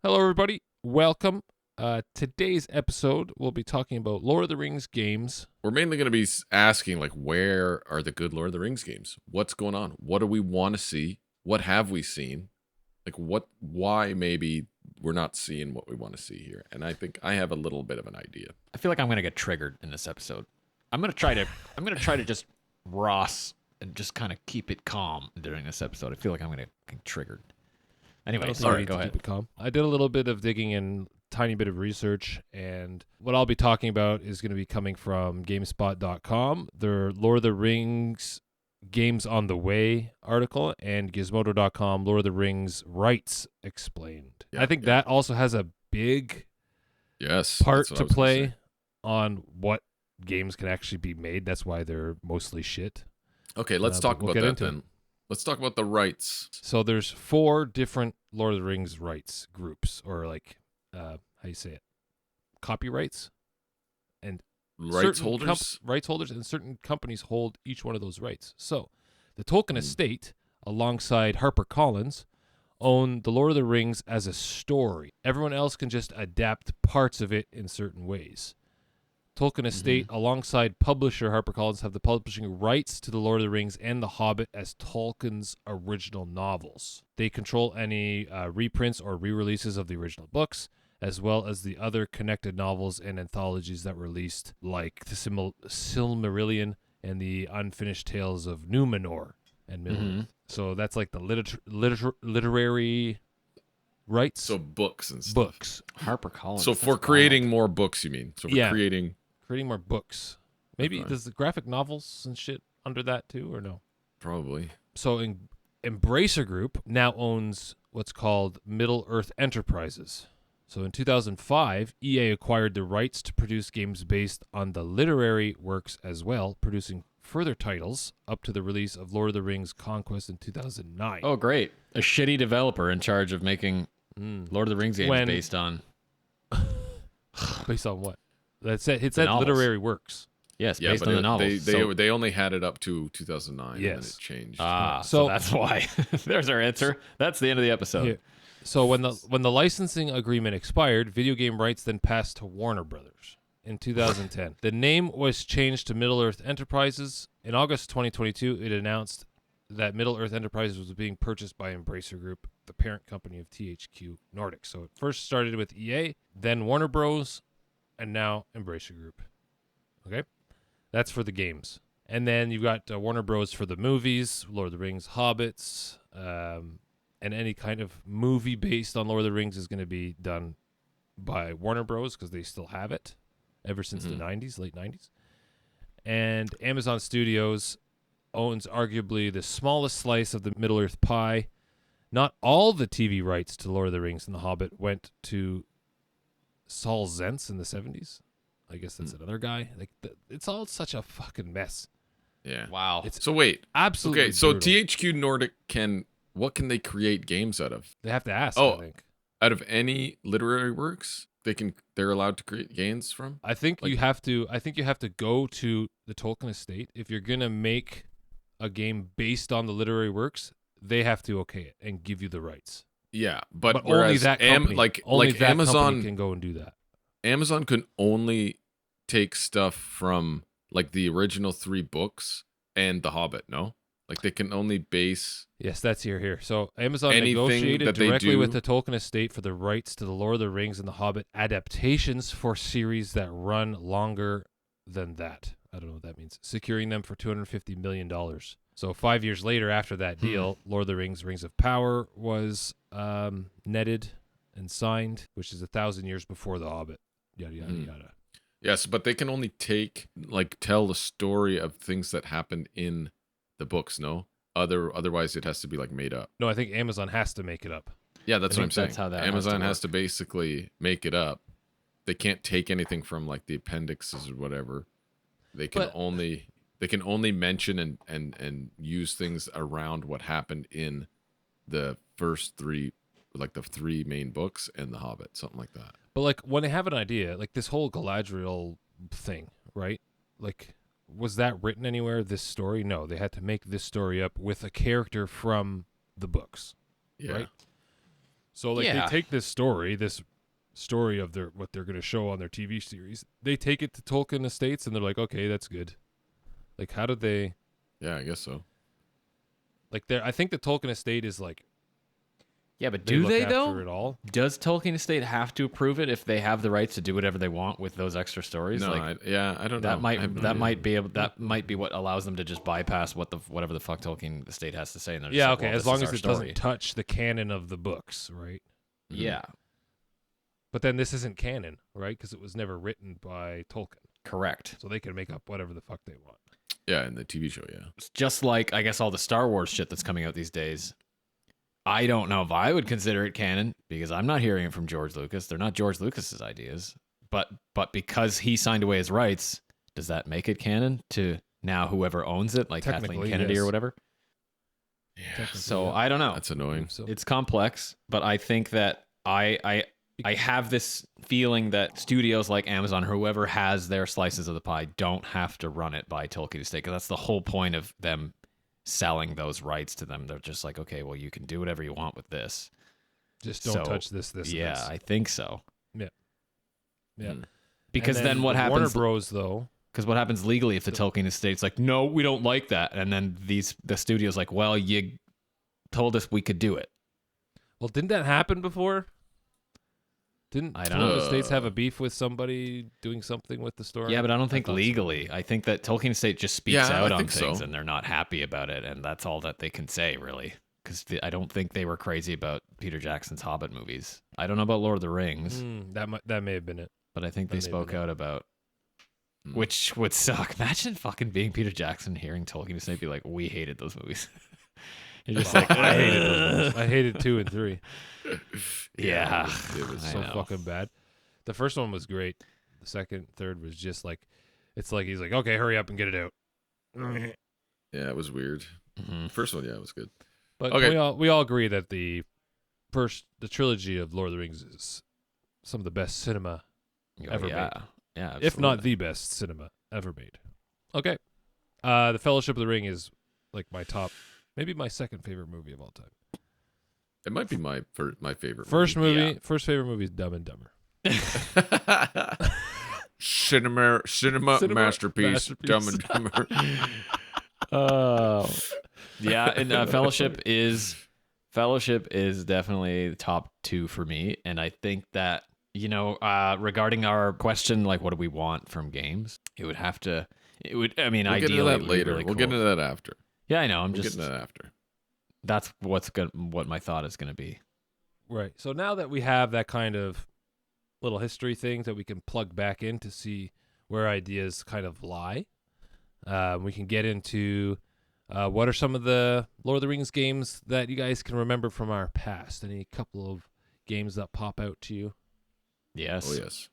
Hello, everybody. Welcome. Today's episode, we'll be talking about Lord of the Rings games. We're mainly going to be asking, like, where are the good Lord of the Rings games? What's going on? What do we want to see? What have we seen? Like, why maybe we're not seeing what we want to see here? And I think I have a little bit of an idea. I feel like I'm going to get triggered in this episode. I'm going to try to just Ross and just kind of keep it calm during this episode. I feel like I'm going to get triggered. Anyway, sorry, go ahead. Keep it calm. I did a little bit of digging and tiny bit of research, and what I'll be talking about is going to be coming from GameSpot.com, their Lord of the Rings Games on the Way article, and Gizmodo.com, Lord of the Rings Rights Explained. I think that also has a big part to play on what games can actually be made. That's why they're mostly shit. Okay, let's talk about that then. Let's talk about the rights. So there's 4 different Lord of the Rings rights groups, or like, how you say it? Copyrights? And rights holders? Rights holders, and certain companies hold each one of those rights. So the Tolkien estate, alongside HarperCollins, own the Lord of the Rings as a story. Everyone else can just adapt parts of it in certain ways. Tolkien Estate, alongside publisher HarperCollins, have the publishing rights to The Lord of the Rings and The Hobbit as Tolkien's original novels. They control any reprints or re-releases of the original books, as well as the other connected novels and anthologies that were released, like the Silmarillion and the Unfinished Tales of Numenor and Middle-earth. So that's like the literary rights. So books and stuff. Books. HarperCollins. So for creating more books, you mean? So for creating more books. Maybe does the graphic novels and shit under that too, or no? Probably. So Embracer Group now owns what's called Middle-earth Enterprises. So in 2005, EA acquired the rights to produce games based on the literary works as well, producing further titles up to the release of Lord of the Rings Conquest in 2009. Oh, great. A shitty developer in charge of making Lord of the Rings games based on... Based on what? That's it. It's that literary works. Yes, based on the novels. They only had it up to 2009, and then it changed. So that's why. There's our answer. That's the end of the episode. Yeah. So when the licensing agreement expired, video game rights then passed to Warner Brothers in 2010. The name was changed to Middle-earth Enterprises. In August 2022, it announced that Middle-earth Enterprises was being purchased by Embracer Group, the parent company of THQ Nordic. So it first started with EA, then Warner Bros., and now Embracer Group. Okay? That's for the games. And then you've got Warner Bros. For the movies, Lord of the Rings, Hobbits, and any kind of movie based on Lord of the Rings is going to be done by Warner Bros. Because they still have it ever since the 90s, late 90s. And Amazon Studios owns arguably the smallest slice of the Middle-earth pie. Not all the TV rights to Lord of the Rings and The Hobbit went to Saul Zaentz in the 70s. I guess that's another guy. Like it's all such a fucking mess. Yeah. Wow. So wait. Absolutely. Okay, so brutal. THQ Nordic what can they create games out of? They have to ask, I think. Out of any literary works they're allowed to create games from? I think you have to go to the Tolkien estate. If you're going to make a game based on the literary works, they have to okay it and give you the rights. Yeah, but only that company, Amazon company can go and do that. Amazon can only take stuff from like the original 3 books and The Hobbit, no? Like they can only base... Yes, that's here. So Amazon negotiated directly with the Tolkien estate for the rights to the Lord of the Rings and The Hobbit adaptations for series that run longer than that. I don't know what that means. Securing them for $250 million. So 5 years later after that deal, Lord of the Rings, Rings of Power was netted and signed, which is 1,000 years before The Hobbit. Yada, yada, yada. Yes, but they can only tell the story of things that happened in the books, no? Otherwise it has to be like made up. No, I think Amazon has to make it up. Yeah, that's what I'm saying. That's how that Amazon has to basically make it up. They can't take anything from like the appendixes or whatever. They can only mention and use things around what happened in the first 3, like the 3 main books and The Hobbit, something like that. But like when they have an idea, like this whole Galadriel thing, right? Like, was that written anywhere, this story? No, they had to make this story up with a character from the books, right? So like Yeah. they take this story of what they're going to show on their TV series. They take it to Tolkien Estates and they're like, okay, that's good. Like, how did they? Yeah, I guess so. Like, I think the Tolkien Estate is like. Yeah, but They do look they after though? it all. Does Tolkien Estate have to approve it if they have the rights to do whatever they want with those extra stories? No, like, I don't know. that I have no idea. that might be what allows them to just bypass whatever the fuck Tolkien Estate has to say. And they're just Yeah, like, okay, well, as this long is as our it story. doesn't touch the canon of the books, right? Mhm. Yeah, But then this isn't canon, right? Because it was never written by Tolkien, correct. so they can make up whatever the fuck they want. Yeah, in the TV show, yeah. It's just like I guess all the Star Wars shit that's coming out these days. I don't know if I would consider it canon because I'm not hearing it from George Lucas. They're not George Lucas's ideas. But because he signed away his rights, does that make it canon to now whoever owns it, like Kathleen Technically, Kennedy yes. or whatever? Yeah. So Yeah. I don't know. That's annoying. So It's complex, but I think that I have this feeling that studios like Amazon, or whoever has their slices of the pie, don't have to run it by Tolkien Estate, because that's the whole point of them selling those rights to them. They're just like, okay, well, you can do whatever you want with this. just don't So, touch this. Yeah, and I think so. this. Yeah. Mm. Because And then what Warner happens? Bros. Though. Because what happens legally if the Tolkien Estate's like, no, we don't like that, and then the studio's like, well, you told us we could do it. Well, didn't that happen before? Didn't I don't Tolkien know. Estates have a beef with somebody doing something with the story? Yeah, but I don't think thought so. legally. I think that Tolkien Estate just speaks Yeah, out I on think things so. and they're not happy about it, and that's all that they can say, really. Because I don't think they were crazy about Peter Jackson's Hobbit movies. I don't know about Lord of the Rings, That may have been it. but I think they that may spoke be it. out about, Mm. which would suck. Imagine fucking being Peter Jackson, hearing Tolkien Estate be like, we hated those movies. You're just like, I hated those. I hated 2 and 3. Yeah, it was I So know. fucking bad. The first one was great. The second, third was just like, it's like he's like, okay, hurry up and get it out. Yeah, it was weird. Mhm. First one, yeah, it was good. But Okay. we all agree that the trilogy of Lord of the Rings is some of the best cinema, Oh, ever yeah. made. Yeah, if not absolutely. the best cinema ever made. Okay, The Fellowship of the Ring is like my top, maybe my second favorite movie of all time. It might be my favorite. First movie. first favorite movie is Dumb and Dumber. Cinema masterpiece, masterpiece. Dumb and Dumber. Oh, yeah, and Fellowship is definitely the top 2 for me, and I think that, you know, regarding our question, like, what do we want from games? It would. I mean, We'll get ideally, into it that would be later. really We'll get cool. into that after. Yeah, I know. I'm We'll just. get into that after. That's what my thought is going to be. Right. So now that we have that kind of little history thing that we can plug back in to see where ideas kind of lie, we can get into what are some of the Lord of the Rings games that you guys can remember from our past. Any couple of games that pop out to you, Yes. Oh yes.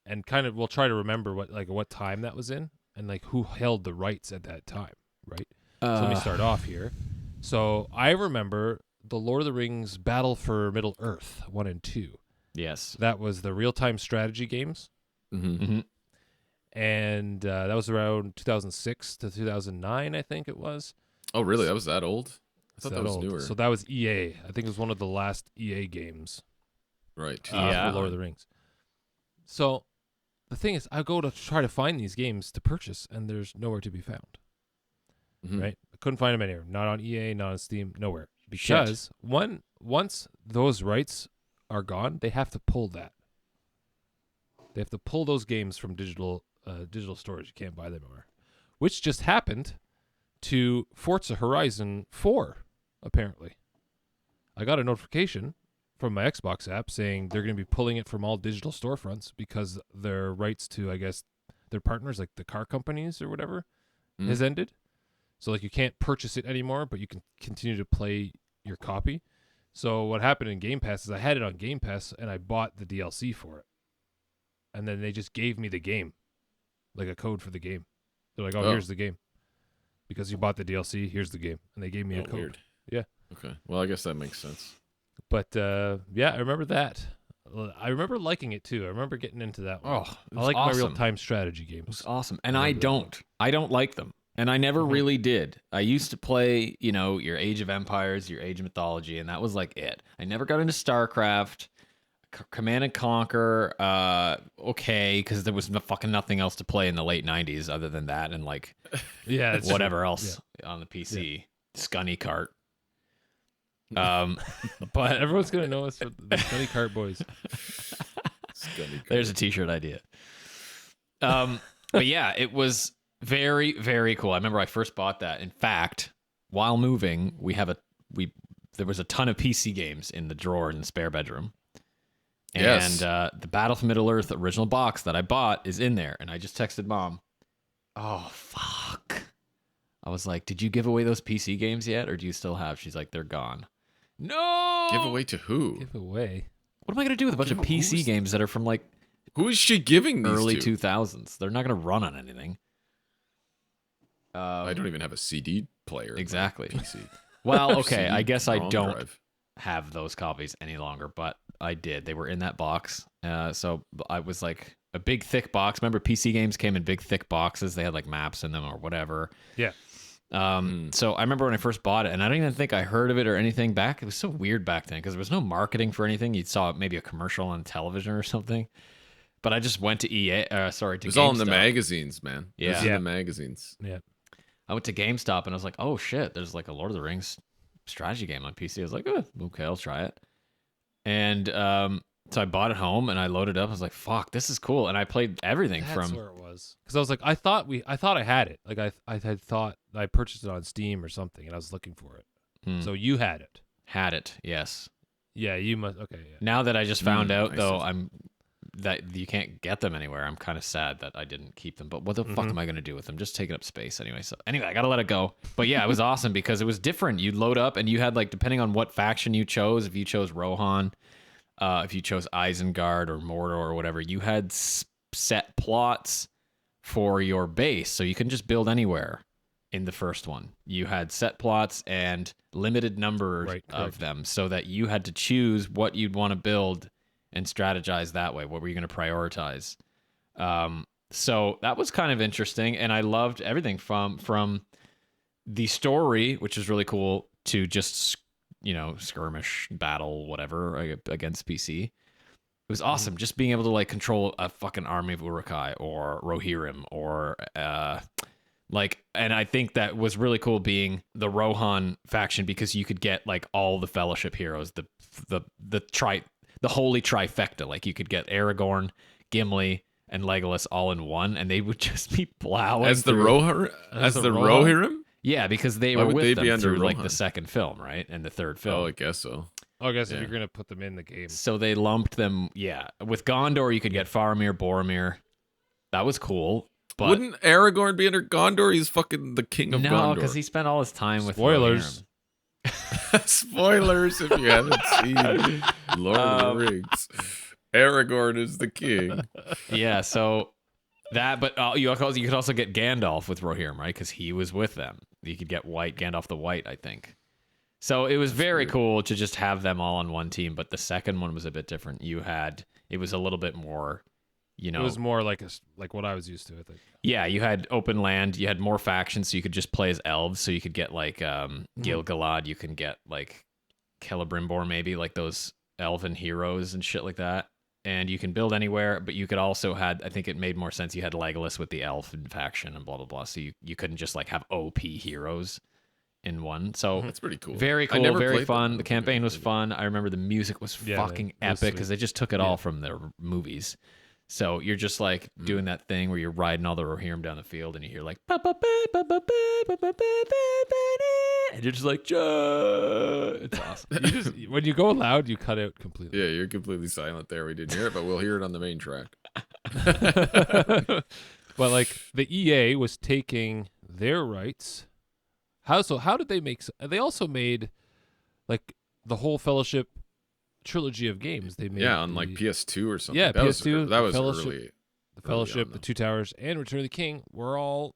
and kind of we'll try to remember what time that was in and like who held the rights at that time. Right. So let me start off here. So I remember the Lord of the Rings Battle for Middle Earth 1 and 2. Yes. That was the real-time strategy games, Mm-hmm. Mm-hmm. and that was around 2006 to 2009, I think it was. Oh really? That was that old? I thought It's that was old. newer. So that was EA. I think it was one of the last EA games Right. Yeah. for Lord of the Rings. So the thing is, I go to try to find these games to purchase, and there's nowhere to be found. Mhm. Right? I couldn't find them anywhere. Not on EA, not on Steam, nowhere. Shit. Because once those rights are gone, they have to pull that. They have to pull those games from digital storage. You can't buy them anymore. Which just happened to Forza Horizon 4, apparently. I got a notification from my Xbox app saying they're going to be pulling it from all digital storefronts because their rights to, I guess, their partners, like the car companies or whatever, Mm. has ended. So like you can't purchase it anymore, but you can continue to play your copy. So what happened in Game Pass is I had it on Game Pass and I bought the DLC for it. And then they just gave me the game, like a code for the game. They're like, oh, Oh. here's the game. Because you bought the DLC, here's the game. And they gave me a Oh, code. weird. Yeah. Okay. Well, I guess that makes sense. But yeah, I remember that. I remember liking it too. I remember getting into that one. Oh, it I was like awesome. my real-time strategy It was games. awesome, and I I remember that one. don't like them. And I never really did. I used to play, your Age of Empires, your Age of Mythology, and that was like it. I never got into StarCraft, Command and Conquer. Okay, because there was fucking nothing else to play in the late '90s other than that, and like, whatever else on the PC. Yeah. Scunny Cart. But everyone's gonna know us for the Scunny Cart boys. Scunny Cart. There's a t-shirt idea. But yeah, it was very, very cool. I remember I first bought that. In fact, while moving, there was a ton of PC games in the drawer in the spare bedroom. Yes. And the Battle for Middle-earth original box that I bought is in there. And I just texted Mom, oh, fuck. I was like, did you give away those PC games yet? Or do you still have? She's like, they're gone. No! Give away to who? Give away? What am I going to do with a bunch of PC games that are from like... Who is she giving these early to? 2000s. They're not going to run on anything. I don't even have a CD player. Exactly. PC. Well, okay. I guess I don't drive. have those copies any longer, but I did. They were in that box. So I was like a big, thick box. Remember, PC games came in big, thick boxes. They had like maps in them or whatever. Yeah. So I remember when I first bought it, and I don't even think I heard of it or anything back. It was so weird back then because there was no marketing for anything. You saw maybe a commercial on television or something. But I just went to to It was GameStop. all in the magazines, man. Yeah. It was in the magazines. Yeah. I went to GameStop and I was like, oh shit, there's like a Lord of the Rings strategy game on PC. I was like, oh, okay, I'll try it. And so I bought it home and I loaded it up. I was like, fuck, this is cool. And I played everything That's where it was. Because I was like, I thought I had it. Like I had thought I purchased it on Steam or something, and I was looking for it. So you had it. Had it, yes. Yeah, you must. Okay. Yeah. Now that I just found out, I though, see. that you can't get them anywhere. I'm kind of sad that I didn't keep them. But what the fuck am I going to do with them? Just taking up space anyway. So anyway, I got to let it go. But yeah, it was awesome because it was different. You'd load up and you had like, depending on what faction you chose, if you chose Rohan, if you chose Isengard or Mordor or whatever, you had set plots for your base. So you can just build anywhere in the first one. You had set plots and limited numbers of them so that you had to choose what you'd want to build and strategize that way. What were you going to prioritize? So that was kind of interesting, and I loved everything from the story, which is really cool, to just skirmish, battle, whatever against PC. It was awesome, just being able to like control a fucking army of Uruk-hai or Rohirrim or and I think that was really cool being the Rohan faction because you could get like all the Fellowship heroes, the holy trifecta. Like you could get Aragorn, Gimli, and Legolas all in one, and they would just be plowing as the Rohirrim. Yeah, because they were with them through like the second film, right, and the third film. Oh, I guess so. I guess if you're gonna put them in the game, so they lumped them. Yeah, with Gondor, you could get Faramir, Boromir. That was cool. But wouldn't Aragorn be under Gondor? He's fucking the king of Gondor. No, because he spent all his time with spoilers. Spoilers if you haven't seen Lord of the Rings. Aragorn is the king. Yeah, so that, but you could also get Gandalf with Rohirrim, right? Because he was with them. You could get Gandalf the White, I think. So it was very cool to just have them all on one team, but the second one was a bit different. It was a little bit more, it was more like what I was used to, I think. Yeah, you had open land, you had more factions, so you could just play as elves, so you could get like Gil-galad, you can get like Celebrimbor maybe, like those elven heroes and shit like that. And you can build anywhere, but you could also I think it made more sense, you had Legolas with the elfen faction and blah, blah, blah, so you couldn't just like have OP heroes in one. So that's pretty cool. Very cool, very fun. The campaign was fun. I remember the music was fucking epic because they just took it all from their movies. So you're just like doing that thing where you're riding all the Rohirrim down the field and you hear like and you're just like it's awesome. When you go loud, you cut out completely. Yeah, you're completely silent there. We didn't hear it, but we'll hear it on the main track. But like the EA was taking their rights. How did they make? They also made like the whole Fellowship trilogy of games. They made on like PS2 or something. Yeah, that PS2. That was Fellowship, early. The Fellowship, the Two Towers, and Return of the King were all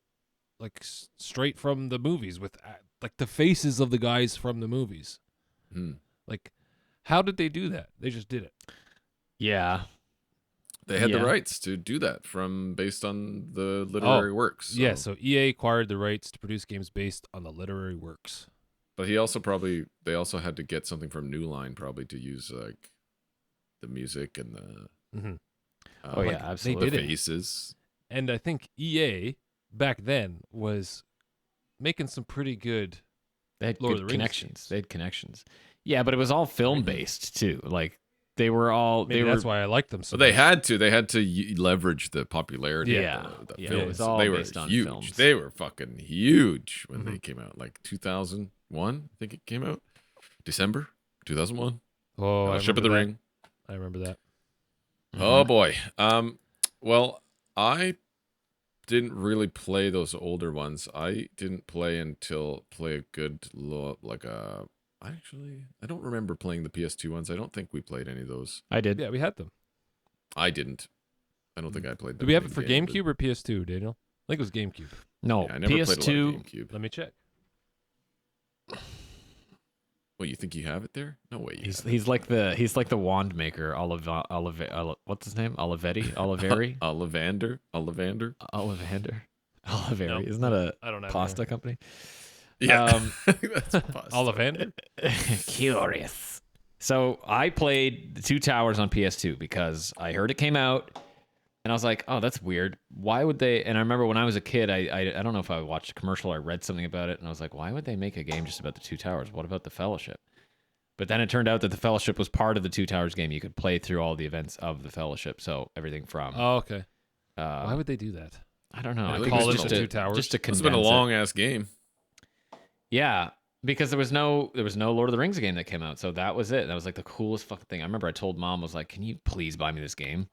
like straight from the movies with like the faces of the guys from the movies. Like, how did they do that? They just did it. Yeah. They had the Yeah. rights to do that based on the literary works. Yeah, so EA acquired the rights to produce games based on the literary works. But they also had to get something from New Line probably to use like the music and the Mm-hmm. Oh yeah, Like, absolutely. they did it. faces. And I think EA back then was making some pretty good. They had Lord of good the Rings connections. games. They had connections. Yeah, but it was all film based too. Like they were all. Maybe they that's were. why I liked them so But they much. had to leverage the popularity Yeah. of the Yeah, films. it was all they were based on huge. films. They were fucking huge when Mm-hmm. they came out. Like 2001, I think it came out. December 2001. Oh, I Ship of remember the that. Ring. I remember that. Oh boy. Well, I didn't really play those older ones. I didn't play a good I don't remember playing the PS2 ones. I don't think we played any of those. I did. Yeah, we had them. I didn't. I don't think I played them. Did we have it in for game, GameCube or PS2, Daniel? I think it was GameCube. No, I never played a lot PS2. of GameCube. Let me check. Well, you think you have it there? No way. He's like the wand maker. What's his name? Oliveri. Ollivander. Oliveri. No, Isn't that a I don't have pasta company? Yeah, that's pasta. Ollivander? Curious. So I played the Two Towers on PS2 because I heard it came out, and I was like, "Oh, that's weird. Why would they?" And I remember when I was a kid, I don't know if I watched a commercial or I read something about it, and I was like, "Why would they make a game just about the Two Towers? What about the Fellowship?" But then it turned out that the Fellowship was part of the Two Towers game. You could play through all the events of the Fellowship, so everything from. Oh, okay. uh, Why would they do that? I don't know. Yeah, I they think call it's it just the to, Two Towers. just to It's condense been a it. long ass game. Yeah, because there was no Lord of the Rings game that came out, so that was it. That was like the coolest fucking thing. I remember I told Mom, I was like, "Can you please buy me this game?"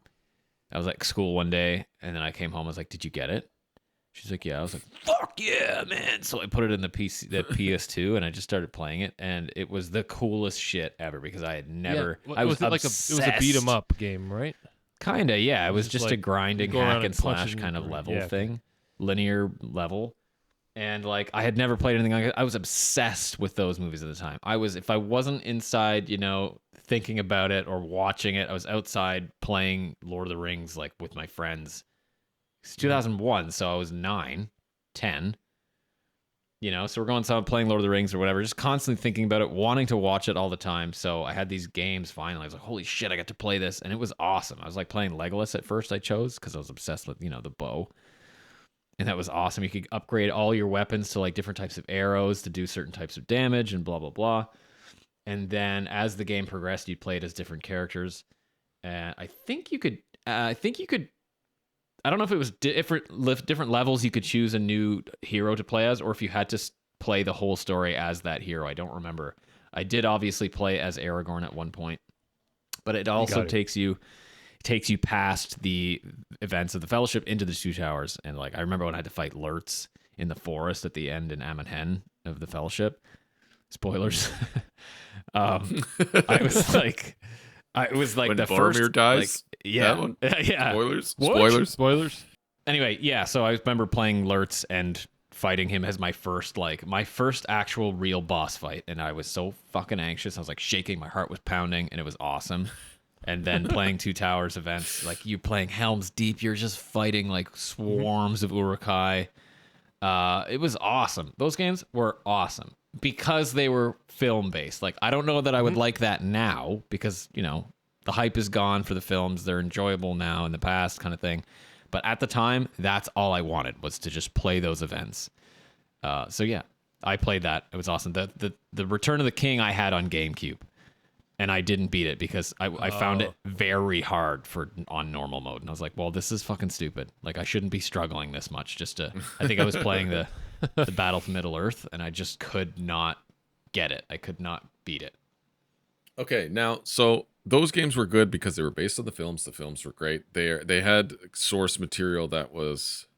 I was like school one day, and then I came home. I was like, "Did you get it?" She's like, "Yeah." I was like, "Fuck yeah, man!" So I put it in the PS2, and I just started playing it, and it was the coolest shit ever because I had never. Yeah. I was it was a beat 'em up game, right? Kinda, yeah. It was just a like, grinding go around hack and and slash punch kind of and- level yeah, okay. thing, linear level. And like I had never played anything like it. I was obsessed with those movies at the time. If I wasn't inside, thinking about it or watching it, I was outside playing Lord of the Rings like with my friends. It's 2001, so I was 9, 10. So we're going outside playing Lord of the Rings or whatever, just constantly thinking about it, wanting to watch it all the time. So I had these games finally. I was like, holy shit, I got to play this. And it was awesome. I was like playing Legolas at first, I chose because I was obsessed with, the bow. And that was awesome. You could upgrade all your weapons to like different types of arrows to do certain types of damage and blah, blah, blah. And then as the game progressed, you'd play it as different characters. I think you could, I don't know if it was different levels you could choose a new hero to play as, or if you had to play the whole story as that hero. I don't remember. I did obviously play as Aragorn at one point, but it also takes you past the events of the Fellowship into the Two Towers. And like I remember when I had to fight Lurtz in the forest at the end in Amon Hen of the Fellowship. Spoilers. I was like When the Boromir first dies. yeah, That one? yeah. Spoilers. What? Spoilers. Anyway, yeah. So I remember playing Lurtz and fighting him as my first actual real boss fight, and I was so fucking anxious. I was like shaking, my heart was pounding, and it was awesome. And then playing Two Towers events, like you playing Helm's Deep, you're just fighting like swarms of Uruk-hai. It was awesome. Those games were awesome because they were film based. Like I don't know that I would like that now because the hype is gone for the films. They're enjoyable now in the past kind of thing. But at the time, that's all I wanted was to just play those events. So yeah, I played that. It was awesome. The Return of the King I had on GameCube. And I didn't beat it because I found it very hard on normal mode. And I was like, well, this is fucking stupid. Like, I shouldn't be struggling this much I think I was playing the Battle for Middle-earth, and I just could not get it. I could not beat it. Okay, now, so those games were good because they were based on the films. The films were great. They had source material that was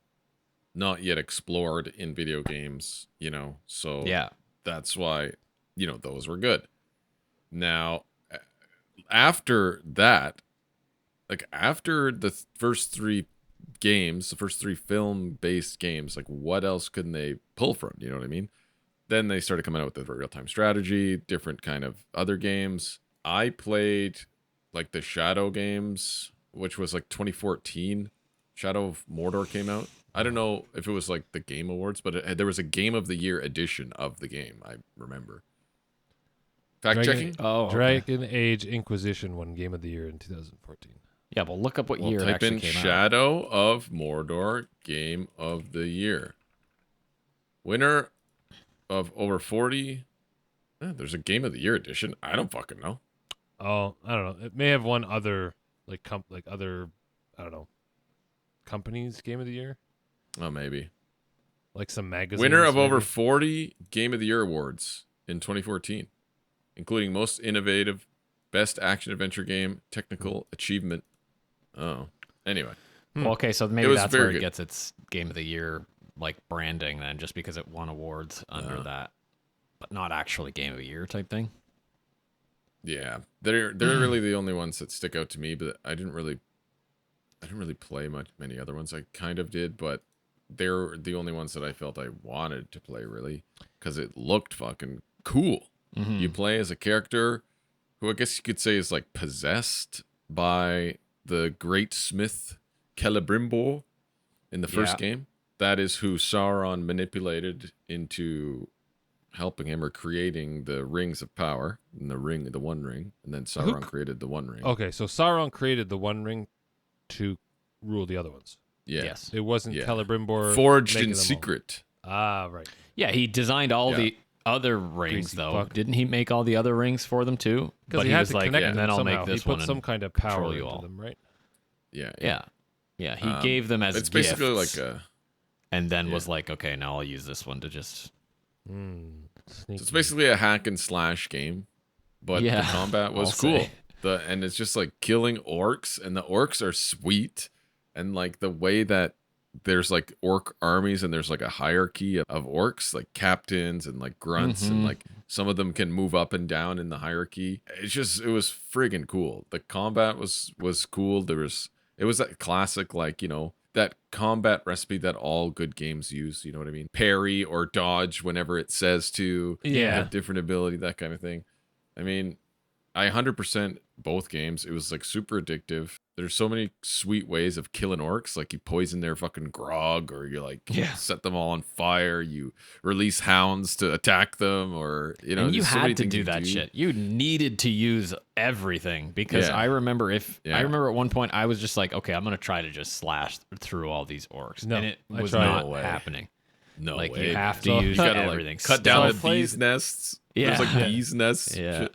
not yet explored in video games, so Yeah. that's why, those were good. Now, after that, like after the first three games, the first three film-based games, like what else couldn't they pull from? You know what I mean? Then they started coming out with the real-time strategy, different kind of other games. I played like the Shadow games, which was like 2014. Shadow of Mordor came out. I don't know if it was like the Game Awards, but there was a Game of the Year edition of the game. I remember. Fact checking. Oh, Dragon Age Inquisition won Game of the Year in 2014. Yeah, well, look up what Well, year it type actually in came out. Shadow of Mordor Game of the Year. Winner of over 40. There's a Game of the Year edition. I don't fucking know. Oh, I don't know. It may have won other other, I don't know, companies Game of the Year, Oh, maybe. like some magazines. Winner of over maybe. 40 Game of the Year awards in 2014, including Most Innovative, Best Action Adventure Game, Technical Achievement. Oh, anyway. Well, okay, so maybe was that's very where it good. gets its Game of the Year like branding then, just because it won awards under that, but not actually Game of the Year type thing. Yeah, they're really the only ones that stick out to me, but I didn't really play many other ones. I kind of did, but they're the only ones that I felt I wanted to play really because it looked fucking cool. Mhm. You play as a character who I guess you could say is like possessed by the great smith Celebrimbor in the first game. That is who Sauron manipulated into helping him or creating the rings of power and the One Ring, and then Sauron created the One Ring. Okay, so Sauron created the One Ring to rule the other ones. Yeah. Yes. It wasn't Yeah. Celebrimbor Forged making in them all. secret. Ah, right. Yeah, he designed all Yeah. the other rings, Greasy though. fuck. Didn't he make all the other rings for them too? Because But he had was to like, connect and them then I'll somehow. make this he one put and some kind of power control you into all. them, right? Yeah. Yeah. He gave them as It's gifts, basically like a. and then was like, okay, now I'll use this one to just. Sneaky. It's basically a hack and slash game, but Yeah, the combat was I'll cool. say. And it's just like killing orcs, and the orcs are sweet, and like the way that there's like orc armies, and there's like a hierarchy of orcs, like captains and like grunts, and like some of them can move up and down in the hierarchy. It was friggin' cool. The combat was cool. It was that classic, like, that combat recipe that all good games use, you know what I mean? Parry or dodge whenever it says to. Yeah. Have different ability, that kind of thing. I mean, I 100% both games. It was like super addictive. There's so many sweet ways of killing orcs. Like you poison their fucking grog, or you like set them all on fire. You release hounds to attack them, or And you there's so many had to things do you that shit. You needed to use everything because Yeah. I remember I Yeah. remember at one point I was just like, okay, I'm gonna try to just slash through all these orcs, No, and it I was tried. not No way. happening. No Like way. you have to So- use You gotta everything. like cut down So I the played- bees nests. Yeah. There's like bees nests. Yeah. Shit.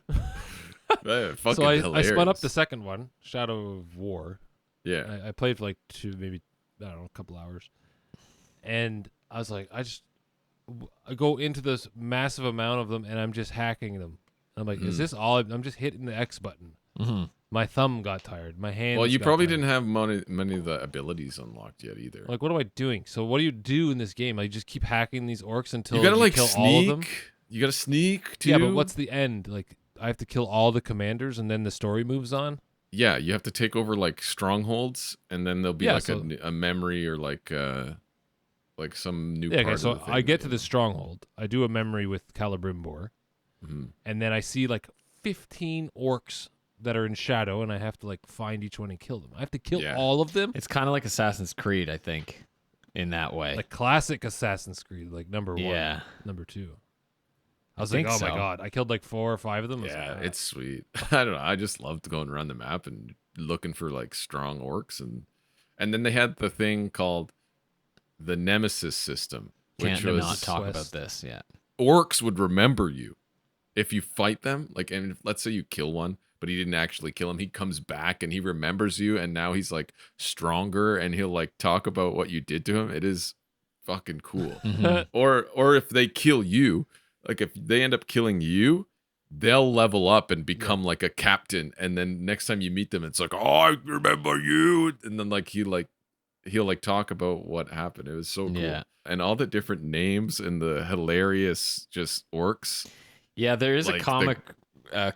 Man, fucking So I hilarious. spun up the second one, Shadow of War. Yeah. I played for like a couple hours, and I was like, I go into this massive amount of them, and I'm just hacking them. I'm like, is this all? I'm just hitting the X button. Mm-hmm. My thumb got tired. My hand. Well, you probably didn't have many of the abilities unlocked yet either. Like, what am I doing? So, what do you do in this game? I just keep hacking these orcs until You gotta like kill all of them. sneak. You gotta sneak too. Yeah, but what's the end? Like, I have to kill all the commanders, and then the story moves on. Yeah, you have to take over like strongholds, and then there'll be Yeah, like so- a memory or like some new Yeah, part okay. of So the thing, I get to you the stronghold. I do a memory with Celebrimbor, know? and then I see like 15 orcs that are in shadow, and I have to like find each one and kill them. I have to kill Yeah. all of them. It's kind of like Assassin's Creed, I think, in that way. Like classic Assassin's Creed, like number one, Yeah. number two. I was think like, oh so. my god, I killed like 4 or 5 of them. I was Yeah, like, it's sweet. I don't know. I just loved going around the map and looking for like strong orcs, and then they had the thing called the Nemesis system, which Can't was not talk Quest. about this yet. orcs would remember you if you fight them. Like, and let's say you kill one, but he didn't actually kill him. He comes back and he remembers you, and now he's like stronger, and he'll like talk about what you did to him. It is fucking cool. Mhm. Or if they kill you, like if they end up killing you, they'll level up and become like a captain, and then next time you meet them, it's like, oh, I remember you, and then like he'll like talk about what happened. It was so cool. Yeah. And all the different names and the hilarious just orcs. Yeah, there is Like a the- comic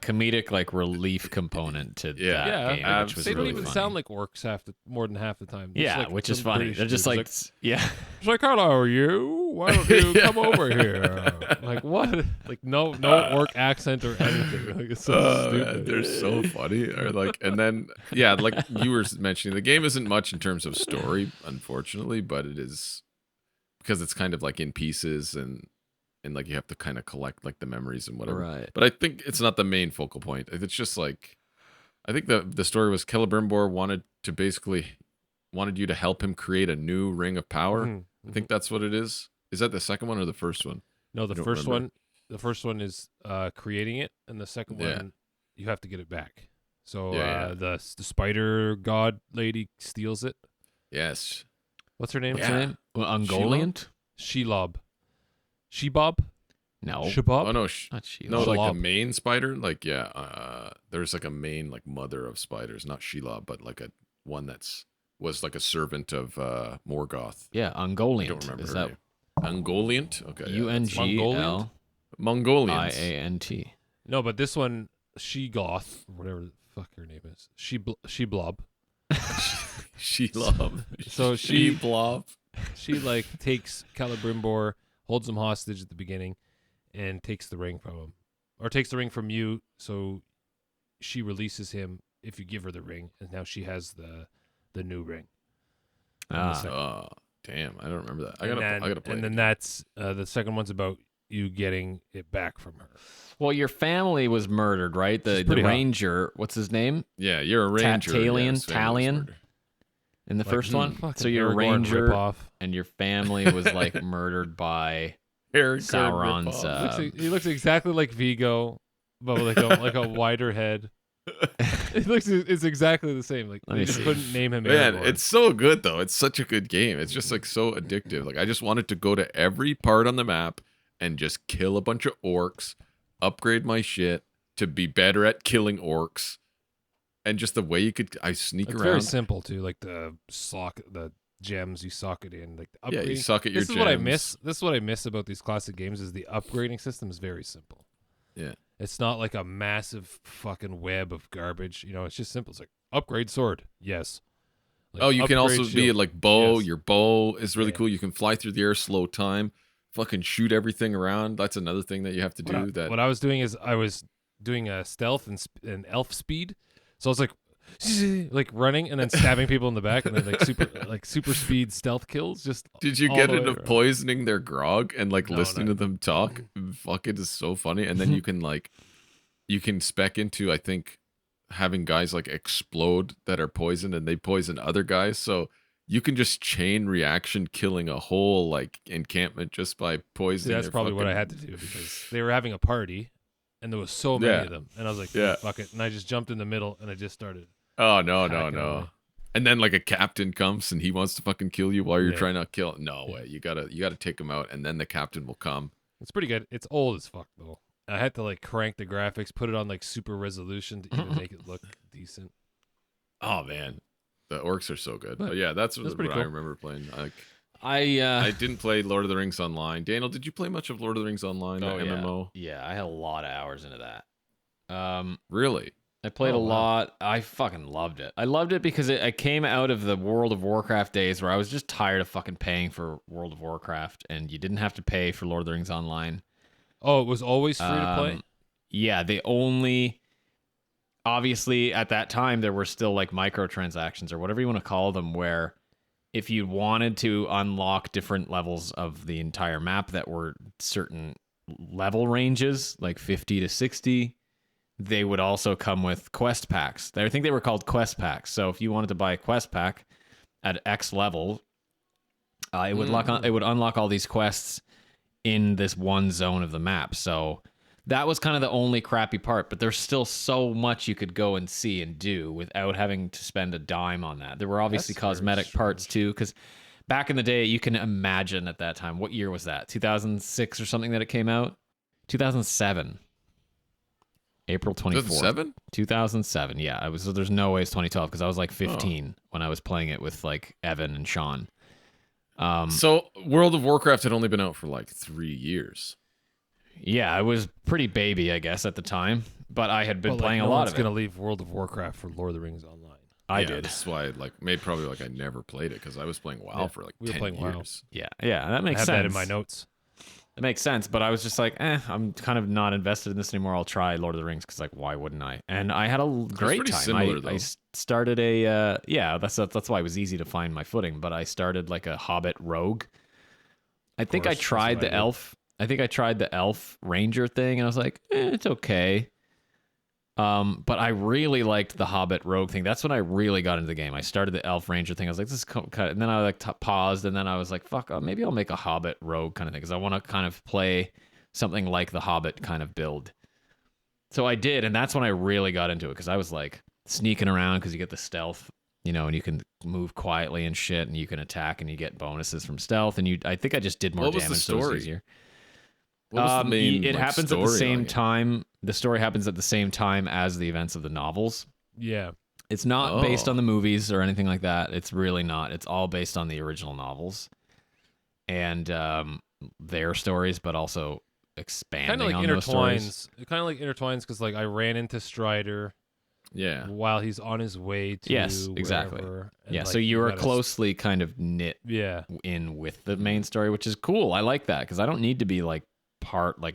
comedic like relief component to Yeah. that game, which was they don't really even funny. sound like orcs more than half the time. They're just Yeah, like which is some funny. British They're just dudes. like, yeah. It's like, hello, you. Why don't you come over here? Like, what? Like, no orc accent or anything. Like, it's so Man, stupid. they're so funny. Or like, and then yeah, like you were mentioning, the game isn't much in terms of story, unfortunately, but it is because it's kind of like in pieces and like you have to kind of collect like the memories and whatever. Right. But I think it's not the main focal point. It's just like I think the story was Celebrimbor wanted you to help him create a new ring of power. Mhm, I think that's what it is. Is that the second one or the first one? No, the I don't first remember. one. The first one is creating it, and the second Yeah. one you have to get it back. So Yeah. the spider god lady steals it. Yes. What's her name? What's her name? Well, Ungoliant? Shelob. Shebob? No. Shebob? Oh no, Not Shelob. no, like the Shelob. main spider. Like there's like a main like mother of spiders, not Shelob, but like a one was like a servant of Morgoth. Yeah, I Ungoliant. don't remember Is her that name. Ungoliant? Okay. yeah, that's it. UNGLIANT? Mongolians. No, but this one, Shegoth, or whatever the fuck her name is. Sheblob. Shelob. So she- Sheblob. She like takes Celebrimbor, holds him hostage at the beginning, and takes the ring from him, or takes the ring from you. So she releases him if you give her the ring, and now she has the new ring. Ah. Oh, damn! I don't remember that. I And gotta play. And then that's the second one's about you getting it back from her. Well, your family was murdered, right? The She's pretty hot. ranger, what's his name? Yeah, you're a ranger. Talion? yes, family was Talion? murdered. In the Like, first one? fucking So you're a Aragorn ranger, ripoff. and your family was like murdered by Aragorn Sauron's, ripoff. He looks exactly like Vigo, but with like a wider head. It's exactly the same. Like Let they me just see. couldn't name him. Man, Aragorn. it's so good though. It's such a good game. It's just like so addictive. Like I just wanted to go to every part on the map and just kill a bunch of orcs, upgrade my shit to be better at killing orcs, and just the way you could sneak It's around. very simple too. Like the gems you sock it in. Like the Yeah, upgrading. you suck at your This is what I gems. miss. This is what I miss about these classic games is the upgrading system is very simple. Yeah. It's not like a massive fucking web of garbage. You know, it's just simple. It's like upgrade sword. Yes. Like, Oh, you can upgrade also be shield. like bow. Yes. Your bow is really Yeah. cool. You can fly through the air, slow time, fucking shoot everything around. That's another thing that you have to do. What I was doing is I was doing a stealth and elf speed. So I was like running and then stabbing people in the back and then like super speed stealth kills. Just Did you all get the way into around. poisoning their grog and like No, listening no. to them talk? Fuck, it is so funny. And then you can spec into, I think, having guys like explode that are poisoned and they poison other guys. So you can just chain reaction killing a whole like encampment just by See, poisoning. that's their probably what I fucking- had to do because they were having a party and there was so many Yeah. of them. And I was like, Yeah. fuck it. And I just jumped in the middle and I just started. Oh no, hacking away. And then like a captain comes and he wants to fucking kill you while you're Yeah. trying to kill. No way. You gotta take him out and then the captain will come. It's pretty good. It's old as fuck though. I had to like crank the graphics, put it on like super resolution to even make it look decent. Oh man. The orcs are so good. But But yeah, that's that's what pretty I cool. remember playing. Like I I didn't play Lord of the Rings Online. Daniel, did you play much of Lord of the Rings Online, oh, the yeah. MMO? Yeah, I had a lot of hours into that. Really? I played Oh, a wow. lot. I fucking loved it. I loved it because I came out of the World of Warcraft days where I was just tired of fucking paying for World of Warcraft, and you didn't have to pay for Lord of the Rings Online. Oh, it was always free to play? Yeah, they only. Obviously, at that time, there were still like microtransactions or whatever you want to call them, where if you wanted to unlock different levels of the entire map that were certain level ranges, like 50 to 60, they would also come with quest packs. I think they were called quest packs. So if you wanted to buy a quest pack at X level, it would unlock all these quests in this one zone of the map. So that was kind of the only crappy part, but there's still so much you could go and see and do without having to spend a dime on that. There were obviously That's very cosmetic parts too, because back in the day, you can imagine at that time, what year was that? 2006 or something that it came out? 2007. April 24th. 2007? 2007, yeah. So there's no way it's 2012 because I was like 15 when I was playing it with like Evan and Sean. So World of Warcraft had only been out for like 3 years. Yeah, I was pretty baby, I guess, at the time. but I had been But, like, playing no a lot one's of it. gonna leave World of Warcraft for Lord of the Rings Online. I Yeah, did. This is why, I never played it because I was playing WoW for like we were 10 playing WoW. years. Yeah, that I makes have sense. that in my notes. It makes sense, but I was just like, I'm kind of not invested in this anymore. I'll try Lord of the Rings because, like, why wouldn't I? And I had a great pretty time. similar, I though. started that's why it was easy to find my footing. But I started like a Hobbit rogue. I think I course, that's tried what I the did. elf. I think I tried the elf ranger thing, and I was like, it's okay. But I really liked the Hobbit rogue thing. That's when I really got into the game. I started the elf ranger thing. I was like, this is cut, and then I like paused, and then I was like, fuck, maybe I'll make a Hobbit rogue kind of thing because I want to kind of play something like the Hobbit kind of build. So I did, and that's when I really got into it because I was like sneaking around because you get the stealth, and you can move quietly and shit, and you can attack, and you get bonuses from stealth, and I think I just did more What was damage. the So it was story? easier. What was the main? It like, happens at the story same on it? time. The story happens at the same time as the events of the novels. Yeah. It's not based Oh. on the movies or anything like that. It's really not. It's all based on the original novels and their stories, but also expanding Kind of like on those stories. intertwines. It kind of like intertwines because like I ran into Strider Yeah. while he's on his way to Yes, exactly. wherever, and, Yeah, like, so you were gotta closely kind of knit Yeah. in with the main story, which is cool. I like that because I don't need to be like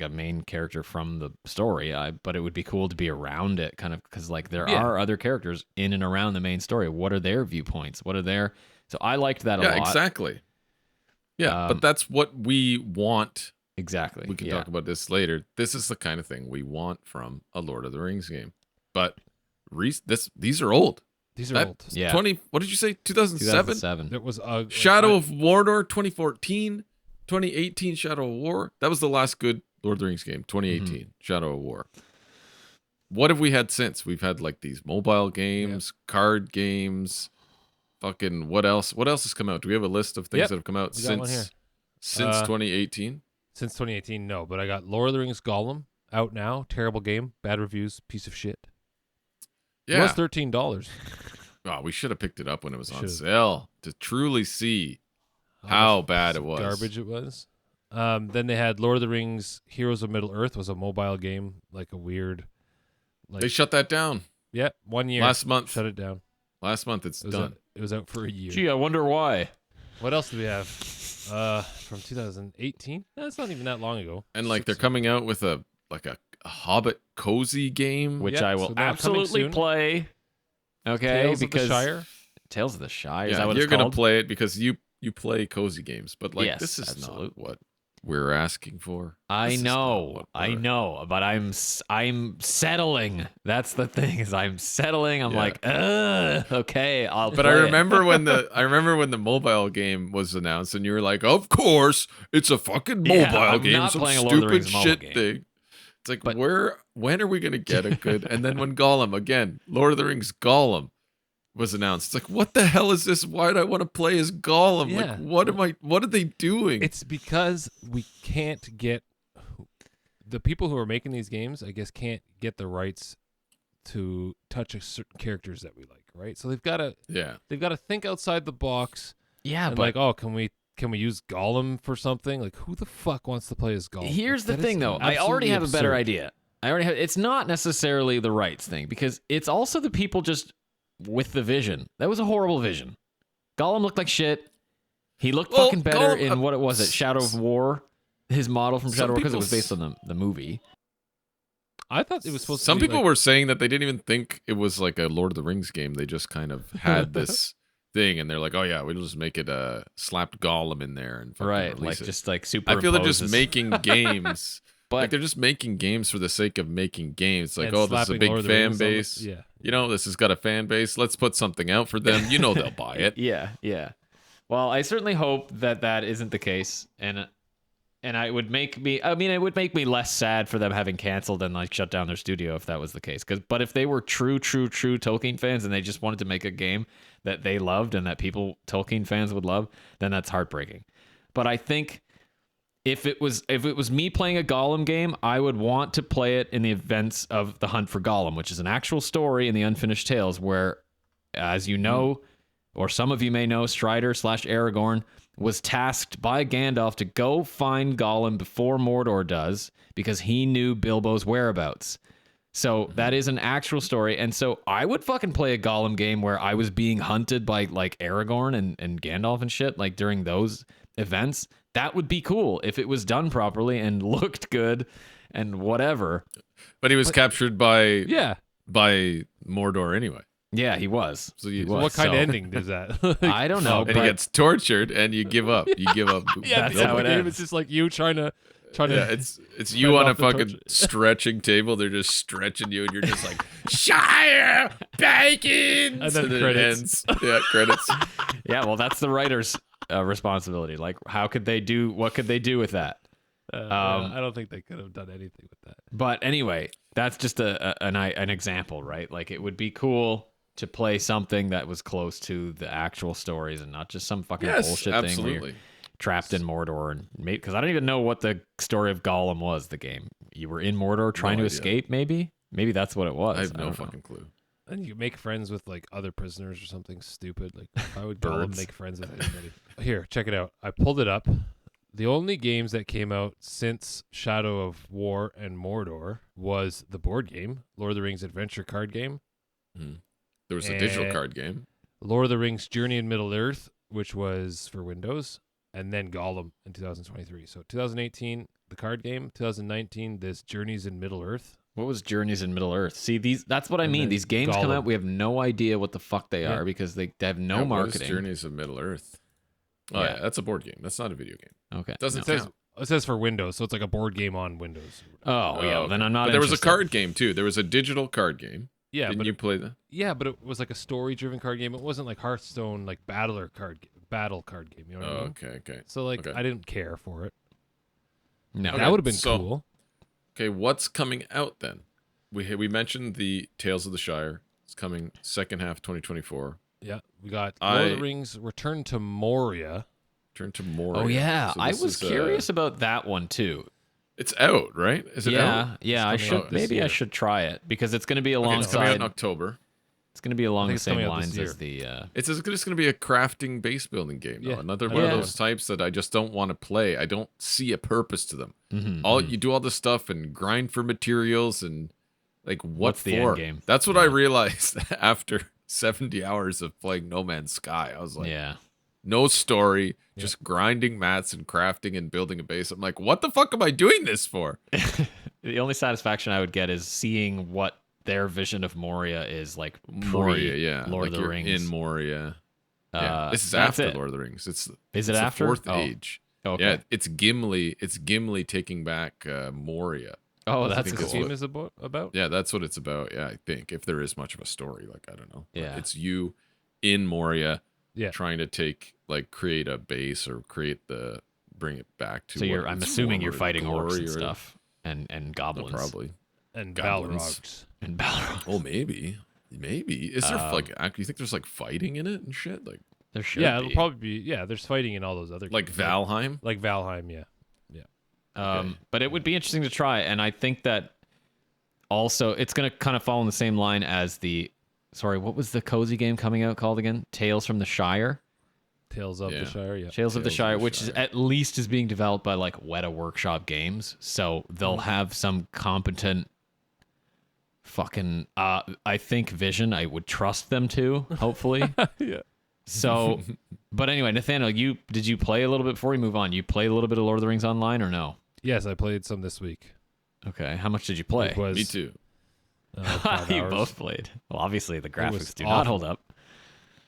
a main character from the story. But it would be cool to be around it, kind of, because like there Yeah. are other characters in and around the main story. What are their viewpoints? What are their? So I liked that a Yeah, lot. exactly. Yeah, Um, but that's what we want. Exactly. We can yeah. talk about this later. This is the kind of thing we want from a Lord of the Rings game. But these are old. These are That- old. Yeah. 20, what did you say? 2007? 2007. It was Shadow of Mordor 2014, 2018 Shadow of War. That was the last good Lord of the Rings game, 2018 Shadow of War. What have we had since? We've had like these mobile games, card games, fucking what else? What else has come out? Do we have a list of things Yep, that have come out we got one here. since 2018? Since 2018, no, but I got Lord of the Rings Gollum out now. Terrible game, bad reviews, piece of shit. It was Yeah. $13. Oh, we should have picked it up when it was on Should've. sale to truly see how bad it was. Garbage it was. Then they had Lord of the Rings Heroes of Middle Earth was a mobile game, like a weird, like They shut that down 1 year. last month. Shut it down. Last month it's It was done. out, it was out for a year. Gee, I wonder why. What else do we have? From 2018? That's not even that long ago. And like they're coming out with a Hobbit cozy game. Which Yeah, I will so now coming absolutely soon. play. Okay, Tales because of the Shire. Tales of the Shire. Is Yeah, that what you're it's gonna called? play it because you play cozy games, but like Yes, this is absolutely. not what we're asking for. I This is not know, what I we're- know, but I'm settling. That's the thing is I'm settling. I'm Yeah. like, okay, I'll. But I play it." remember when the mobile game was announced, and you were like, "Of course, it's a fucking mobile Yeah, I'm game, not some playing a Lord of the stupid Rings mobile shit game." thing." It's like, But- when are we gonna get a good? And then when Gollum again, Lord of the Rings Gollum was announced, it's like, what the hell is this? Why do I want to play as Gollum? Yeah. Like, what are they doing? It's because we can't get the people who are making these games, I guess, can't get the rights to touch certain characters that we like, right? So they've got to think outside the box. Yeah, And but like, oh, can we use Gollum for something? Like, who the fuck wants to play as Gollum? here's the That is thing, though. I already absolutely have a better absurd. idea. It's not necessarily the rights thing because it's also the people just with the vision. That was a horrible vision. Gollum looked like shit. He looked Well, fucking better Gollum- in what it was at Shadow of War. His model from Some Shadow of War because it people was based on the movie. I thought it was supposed Some to be people like, were saying that they didn't even think it was like a Lord of the Rings game. They just kind of had this thing, and they're like, "Oh yeah, we'll just make it slapped Gollum in there and fucking Right, release like it." just like super. I feel they're just making games. But Like they're just making games for the sake of making games. It's like, and oh, this is a slapping big Lord of the fan Rings on the- base. Yeah. You know, this has got a fan base. Let's put something out for them. You know, they'll buy it. yeah. Well, I certainly hope that isn't the case, and it would make me. I mean, it would make me less sad for them having canceled and like shut down their studio if that was the case. But if they were true Tolkien fans and they just wanted to make a game that they loved and that Tolkien fans would love, then that's heartbreaking. But I think if it was me playing a Gollum game, I would want to play it in the events of The Hunt for Gollum, which is an actual story in the Unfinished Tales where, as you know, or some of you may know, Strider/Aragorn was tasked by Gandalf to go find Gollum before Mordor does because he knew Bilbo's whereabouts. So that is an actual story. And so I would fucking play a Gollum game where I was being hunted by like Aragorn and Gandalf and shit, like during those events. That would be cool if it was done properly and looked good and whatever. But he was captured by Yeah. Mordor anyway. Yeah, he was. So He So was. what kind of So- ending is that? I don't know. And but he gets tortured, and you give up. You give up. yeah, That's the how it game ends. is just like you trying to. Yeah, it's you fend on a off the fucking torture. stretching table. They're just stretching you, and you're just like Shire bacon, And then it credits. ends. Yeah, credits. Yeah, well, that's the writer's responsibility. Like, how could they do? What could they do with that? I don't think they could have done anything with that. But anyway, that's just an example, right? Like, it would be cool to play something that was close to the actual stories and not just some fucking Yes, bullshit thing where absolutely. you're trapped in Mordor and made. Because I don't even know what the story of Gollum was. The game you were in Mordor trying to idea. escape. Maybe that's what it was. I have no don't know. fucking clue. And you make friends with like other prisoners or something stupid. Like I would Gollum Birds. make friends with anybody. Here, check it out. I pulled it up. The only games that came out since Shadow of War and Mordor was the board game, Lord of the Rings Adventure card game, There was a digital Eh. card game. Lord of the Rings Journey in Middle Earth, which was for Windows, and then Gollum in 2023. So 2018, the card game. 2019, this Journeys in Middle Earth. What was Journeys in Middle Earth? See, that's what I And mean. then These games come Gollum. out, we have no idea what the fuck they Yeah. are because they have no Yeah, what is marketing. Journeys of Middle Earth. Oh Yeah. yeah, that's a board game. That's not a video game. Okay. Doesn't It says count. it says for Windows, so it's like a board game on Windows. Oh, yeah. Well, then I'm not But there was a interested. card game too. There was a digital card game. Yeah, Didn't but you play that? yeah, but it was like a story-driven card game. It wasn't like Hearthstone, like battle card game. You know what I mean? Okay. So like, Okay. I didn't care for it. No. Okay. That would have been so- cool. Okay, what's coming out then? We mentioned the Tales of the Shire. It's coming second half 2024. Yeah, we got Lord of the I- Rings: Return to Moria. Turn to Moria. Oh, yeah. So I this was is, curious about that one, too. It's out, right? Is it out? Yeah. I It's coming should out this maybe I year. should try it because it's going to be Okay, it's coming out alongside. in October. It's going to be along the it's same coming out this lines year. as the. It's just going to be a crafting base building game. Though. Yeah. Another I one of know. those types that I just don't want to play. I don't see a purpose to them. Mhm, All mhm. you do all this stuff and grind for materials and like what What's the for? end game? That's what I Yeah. realized after 70 hours of playing No Man's Sky. I was like, Yeah. no story, just grinding mats and crafting and building a base. I'm like, what the fuck am I doing this for? The only satisfaction I would get is seeing what their vision of Moria is like. Moria, yeah. Lord like of the you're Rings. in Moria. Yeah. This is that's after it. Lord of the Rings. Is it it's the after? fourth Oh, age. Okay. Yeah, it's Gimli. It's Gimli taking back Moria. Oh, What that's this think cool. game is about. Yeah, that's what it's about. Yeah, I think if there is much of a story, like I don't know. But Yeah. it's you in Moria, Yeah. trying to create a base or bring it back to. So what I'm its assuming you're former fighting orcs glory and or- stuff and No, goblins probably. And Goblins. Balrogs. and Balrog. Oh, maybe. Is there you think there's like fighting in it and shit? Like There should Yeah, be. it'll probably be. Yeah, there's fighting in all those other like games. Valheim? Like Valheim. Yeah. But it would be interesting to try, and I think that also it's going to kind of fall in the same line as what was the cozy game coming out called again? Tales from the Shire. Tales of Yeah. the Shire. Yeah. Tales of the Tales of Shire, the which is Shire. at least is being developed by like Weta Workshop Games, so they'll have some competent fucking I think vision. I would trust them to, hopefully. Yeah. So, but anyway, Nathaniel, did you play a little bit before we move on? You played a little bit of Lord of the Rings Online or no? Yes, I played some this week. Okay, how much did you play? It was, Me too. 5 You hours. both played. Well, obviously the was graphics do not awful. hold up.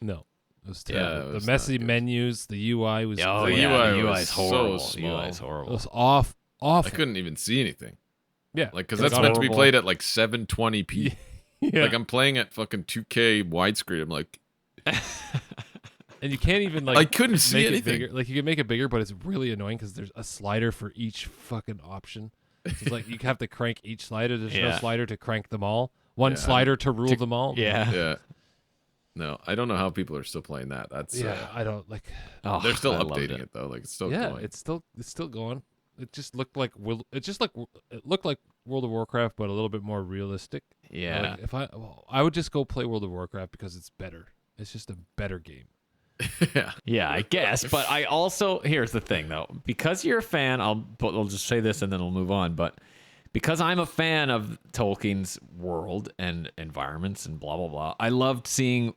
No, it was Yeah, terrible. it was the messy not good. menus, the UI was. Oh The yeah, UI the UI was is so horrible. small. The UI is It horrible. was I awful. couldn't even see anything. Yeah, Like, because it that's got meant to be horrible. played at like 720p. Yeah. Like, I'm playing at fucking 2K widescreen. I'm like, And you can't even like. I couldn't see make it anything. bigger. Like you can make it bigger, but it's really annoying because there's a slider for each fucking option. So it's like you have to crank each slider. There's no Yeah. slider to crank them all. One Yeah. slider to rule them all. Yeah. Yeah. No, I don't know how people are still playing that. That's Yeah, I don't like. Oh, they're still I loved updating it. though. Like it's still Yeah, going. it's still going. It just looked like it looked like World of Warcraft, but a little bit more realistic. Yeah. Like I would just go play World of Warcraft because it's better. It's just a better game. yeah. Yeah, I guess. But I also here's the thing though, because you're a fan. I'll just say this and then we'll move on. But because I'm a fan of Tolkien's world and environments and blah blah blah, I loved seeing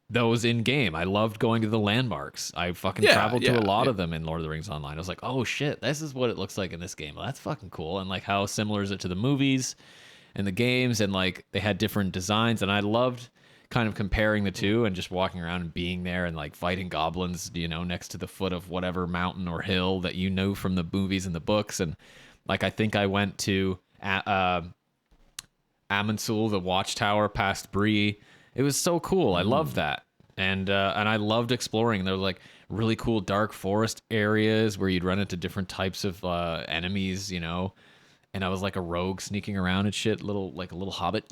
those in game. I loved going to the landmarks. I fucking traveled to a lot of them in Lord of the Rings Online. I was like, oh shit, this is what it looks like in this game. Well, that's fucking cool. And like, how similar is it to the movies and the games? And like, they had different designs, and I loved kind of comparing the two and just walking around and being there and like fighting goblins, you know, next to the foot of whatever mountain or hill that you know from the movies and the books. And like, I think I went to Amonsul, the watchtower past Bree. It was so cool. I loved that. And I loved exploring. There were like really cool dark forest areas where you'd run into different types of enemies, you know. And I was like a rogue sneaking around and shit, like a little hobbit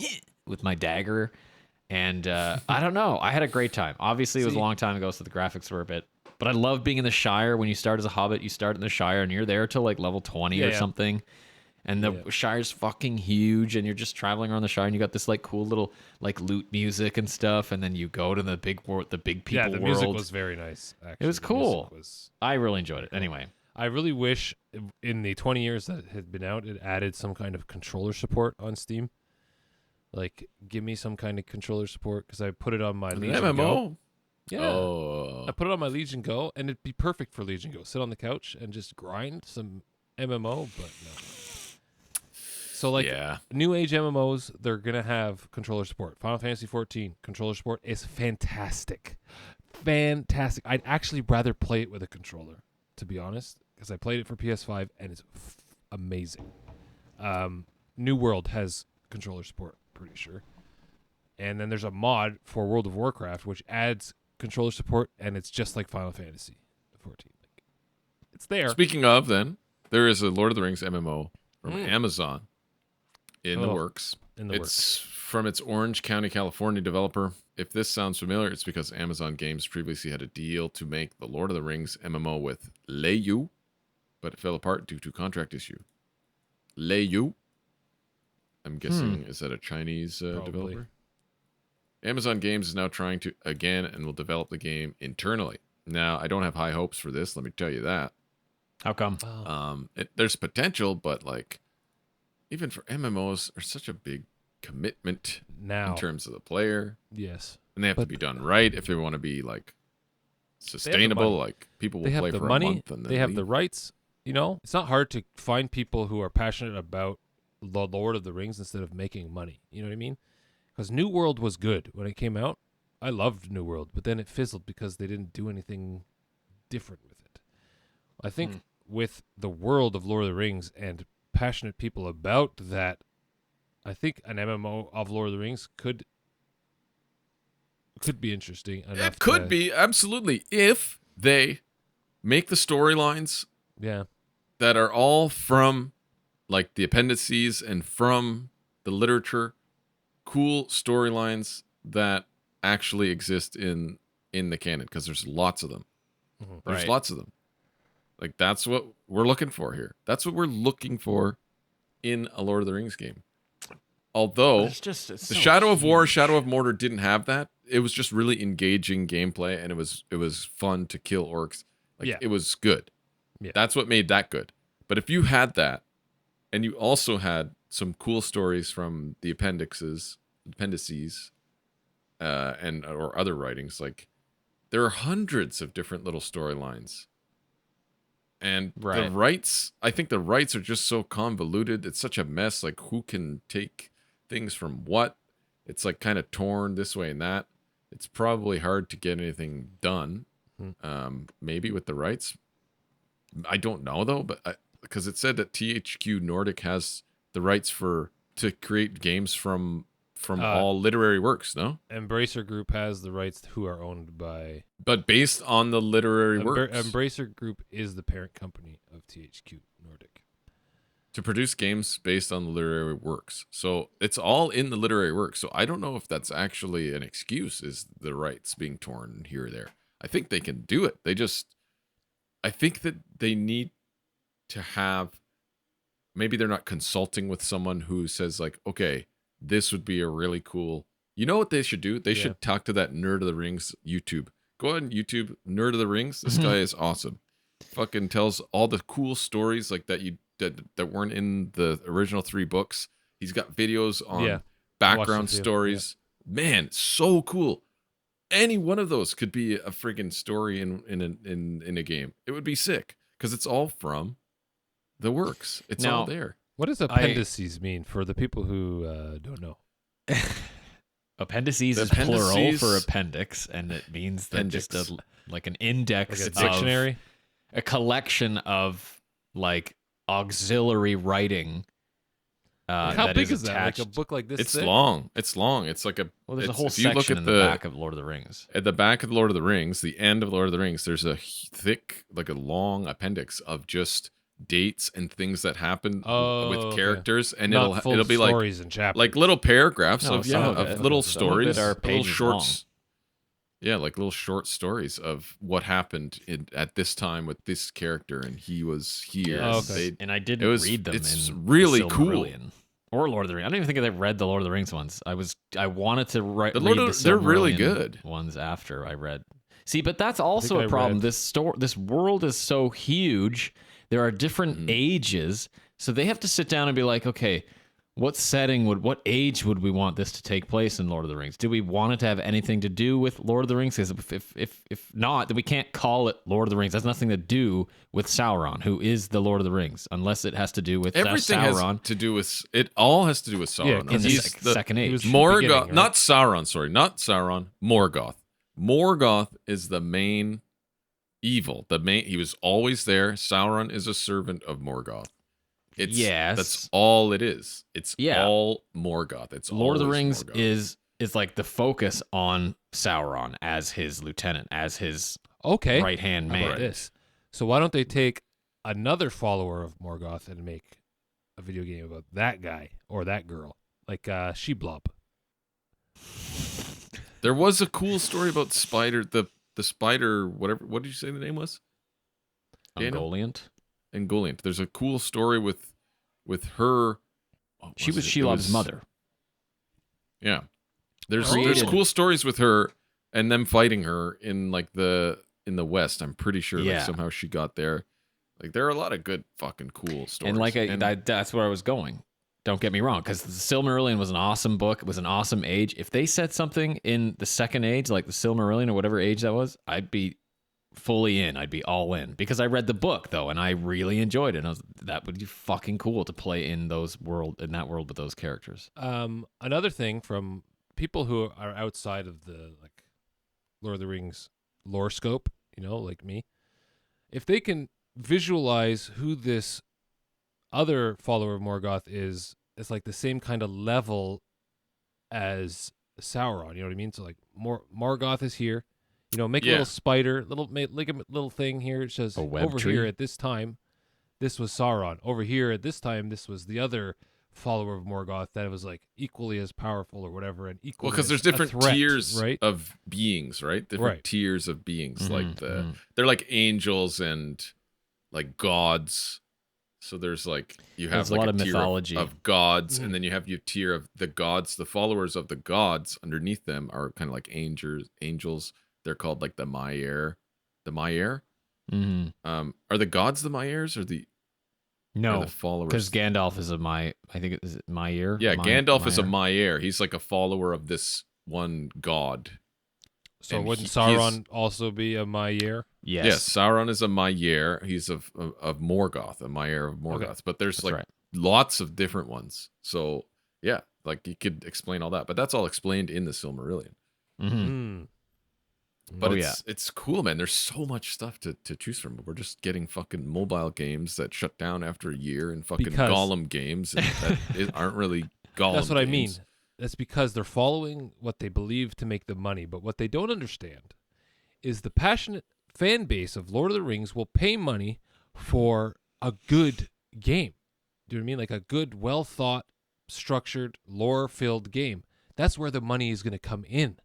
with my dagger. And I don't know. I had a great time. Obviously, it was a long time ago, so the graphics were a bit. But I love being in the Shire. When you start as a hobbit, you start in the Shire, and you're there till like level 20 or something. And the Shire's fucking huge, and you're just traveling around the Shire, and you got this like cool little like lute music and stuff, and then you go to the big people world. Yeah, the music was very nice. Actually, it was cool. I really enjoyed it. Anyway, I really wish in the 20 years that it had been out, it added some kind of controller support on Steam. Like, give me some kind of controller support, because I put it on my Legion MMO. Go. Yeah. Oh. I put it on my Legion Go, and it'd be perfect for Legion Go. Sit on the couch and just grind some MMO, but no. So, like, new age MMOs, they're going to have controller support. Final Fantasy 14, controller support is fantastic. Fantastic. I'd actually rather play it with a controller, to be honest, because I played it for PS5, and it's amazing. New World has controller support, pretty sure. And then there's a mod for World of Warcraft, which adds controller support, and it's just like Final Fantasy 14. Like, it's there. Speaking of, then, there is a Lord of the Rings MMO from Amazon. In the works. It's from its Orange County, California developer. If this sounds familiar, it's because Amazon Games previously had a deal to make the Lord of the Rings MMO with Lei, but it fell apart due to contract issue. Lei, I'm guessing, is that a Chinese developer? Amazon Games is now trying to, again, and will develop the game internally. Now, I don't have high hopes for this, let me tell you that. How come? There's potential, but like, even for MMOs, are such a big commitment now in terms of the player. Yes. And they have to be done right if they want to be like sustainable. Like, people will play for a month and then they have the rights. You know, it's not hard to find people who are passionate about the Lord of the Rings instead of making money. You know what I mean? Because New World was good when it came out. I loved New World, but then it fizzled because they didn't do anything different with it. I think with the world of Lord of the Rings and passionate people about that, I think an MMO of Lord of the Rings could be interesting enough. It could be, absolutely, if they make the storylines that are all from like the appendices and from the literature, cool storylines that actually exist in the canon, because there's lots of them. There's lots of them. Like, that's what we're looking for here. That's what we're looking for in a Lord of the Rings game. Although the Shadow of War, Shadow of Mordor didn't have that. It was just really engaging gameplay, and it was fun to kill orcs. Like, it was good. Yeah. That's what made that good. But if you had that, and you also had some cool stories from the appendices, and or other writings, like, there are hundreds of different little storylines. And the rights, I think the rights are just so convoluted. It's such a mess. Like, who can take things from what? It's like kind of torn this way and that. It's probably hard to get anything done. Maybe with the rights. I don't know though, but because it said that THQ Nordic has the rights to create games from all literary works, no? Embracer Group has the rights who are owned by... But based on the literary works. Embracer Group is the parent company of THQ Nordic. To produce games based on the literary works. So it's all in the literary works. So I don't know if that's actually an excuse, is the rights being torn here or there. I think they can do it. I think that they need to have... Maybe they're not consulting with someone who says like, okay, this would be a really cool... You know what they should do? They should talk to that Nerd of the Rings YouTube. Go on YouTube, Nerd of the Rings. This guy is awesome. Fucking tells all the cool stories like that you that weren't in the original 3 books. He's got videos on Yeah. background Watched it too, stories. Man, so cool. Any one of those could be a friggin' story in a game. It would be sick because it's all from the works. It's all Now- there. What does appendices mean for the people who don't know? Appendices The is plural appendices- for appendix, and it means that just like an index Like a of dictionary? a collection of like auxiliary writing. How that big is that? Like attached. a book like this It's thick? long. It's long. It's like a. Well, there's a it's- whole if you look section at in the back of Lord of the Rings. At the back of Lord of the Rings, the end of Lord of the Rings, there's a thick, like a long appendix of just dates and things that happen Oh, with okay. characters, and Not full it'll of be like stories and chapters. little paragraphs No, of some of of it. little Some of it stories, are little pages shorts. Yeah, like little short stories of what happened at this time with this character, and he was here. Oh, okay. And I didn't read them. It's in really the cool. Silmarillion or Lord of the Rings. I don't even think I read the Lord of the Rings ones. I wanted to read They're really Silmarillion good. ones after I read. See, but that's also I a problem. read- This world is so huge. There are different Mhm. ages, so they have to sit down and be like, okay, what age would we want this to take place in Lord of the Rings? Do we want it to have anything to do with Lord of the Rings? Because if not, then we can't call it Lord of the Rings. That's nothing to do with Sauron, who is the Lord of the Rings, unless it has to do with Everything Sauron has to do with it. All has to do with Sauron. Yeah, in 'cause the He's the Second he Age. was- Morgoth, beginning, right? not Sauron. Sorry, not Sauron. Morgoth. Morgoth is the main evil. He was always there. Sauron is a servant of Morgoth. Yes. That's all it is. It's Yeah. all Morgoth. It's Lord of the always Rings Morgoth. is like the focus on Sauron as his lieutenant, as his Okay. right hand How about man. this? So why don't they take another follower of Morgoth and make a video game about that guy or that girl, like Sheblop? There was a cool story about Spider, the spider, whatever. What did you say the name was? Daniel? Ungoliant. Ungoliant. There's a cool story with her. what She was it? It Shelob's was- mother. Yeah. There's Created- cool stories with her and them fighting her in like in the West. I'm pretty sure like Yeah. somehow she got there. Like there are a lot of good fucking cool stories. And like that's where I was going. Don't get me wrong, because the Silmarillion was an awesome book. It was an awesome age. If they said something in the Second Age, like the Silmarillion or whatever age that was, I'd be fully in. I'd be all in because I read the book though, and I really enjoyed it. And that would be fucking cool to play in that world with those characters. Another thing from people who are outside of the like Lord of the Rings lore scope, like me, if they can visualize who this other follower of Morgoth is, it's like the same kind of level as Sauron. You know what I mean? So like Morgoth is here. Make a Yeah. little spider, like a little thing here. It says A web over tree? here at this time, this was Sauron. Over here at this time, this was the other follower of Morgoth that was like equally as powerful or whatever, and equally. well, because there's as a different threat, tiers right? of beings, right? Different Right. tiers of beings. Like Mhm. they're like angels and like gods. So there's like you have There's a like lot of tier mythology. of gods, Mhm. and then you have your tier of the gods. The followers of the gods underneath them are kind of like angels. They're called like the Maiar. The Maiar. Mhm. Are the gods the Maiars or the No, the followers? because Gandalf is I think is it Maiar? Yeah, Gandalf is a Maiar. Maiar. He's like a follower of this one god. So and wouldn't he is- Sauron also be a Maiar? Yes, Sauron is a Maiar. He's of Morgoth, a Maiar of Morgoth. Okay. But there's That's like right. lots of different ones. So yeah, like you could explain all that, but that's all explained in the Silmarillion. Mhm. Mm. But Oh, it's cool, man. There's so much stuff to choose from. We're just getting fucking mobile games that shut down after a year, and fucking Because- Gollum games and aren't really Gollum. That's what I mean. games. That's because they're following what they believe to make the money. But what they don't understand is the passionate fan base of Lord of the Rings will pay money for a good game. Do you know what I mean? Like a good, well thought, structured, lore filled game. That's where the money is going to come in.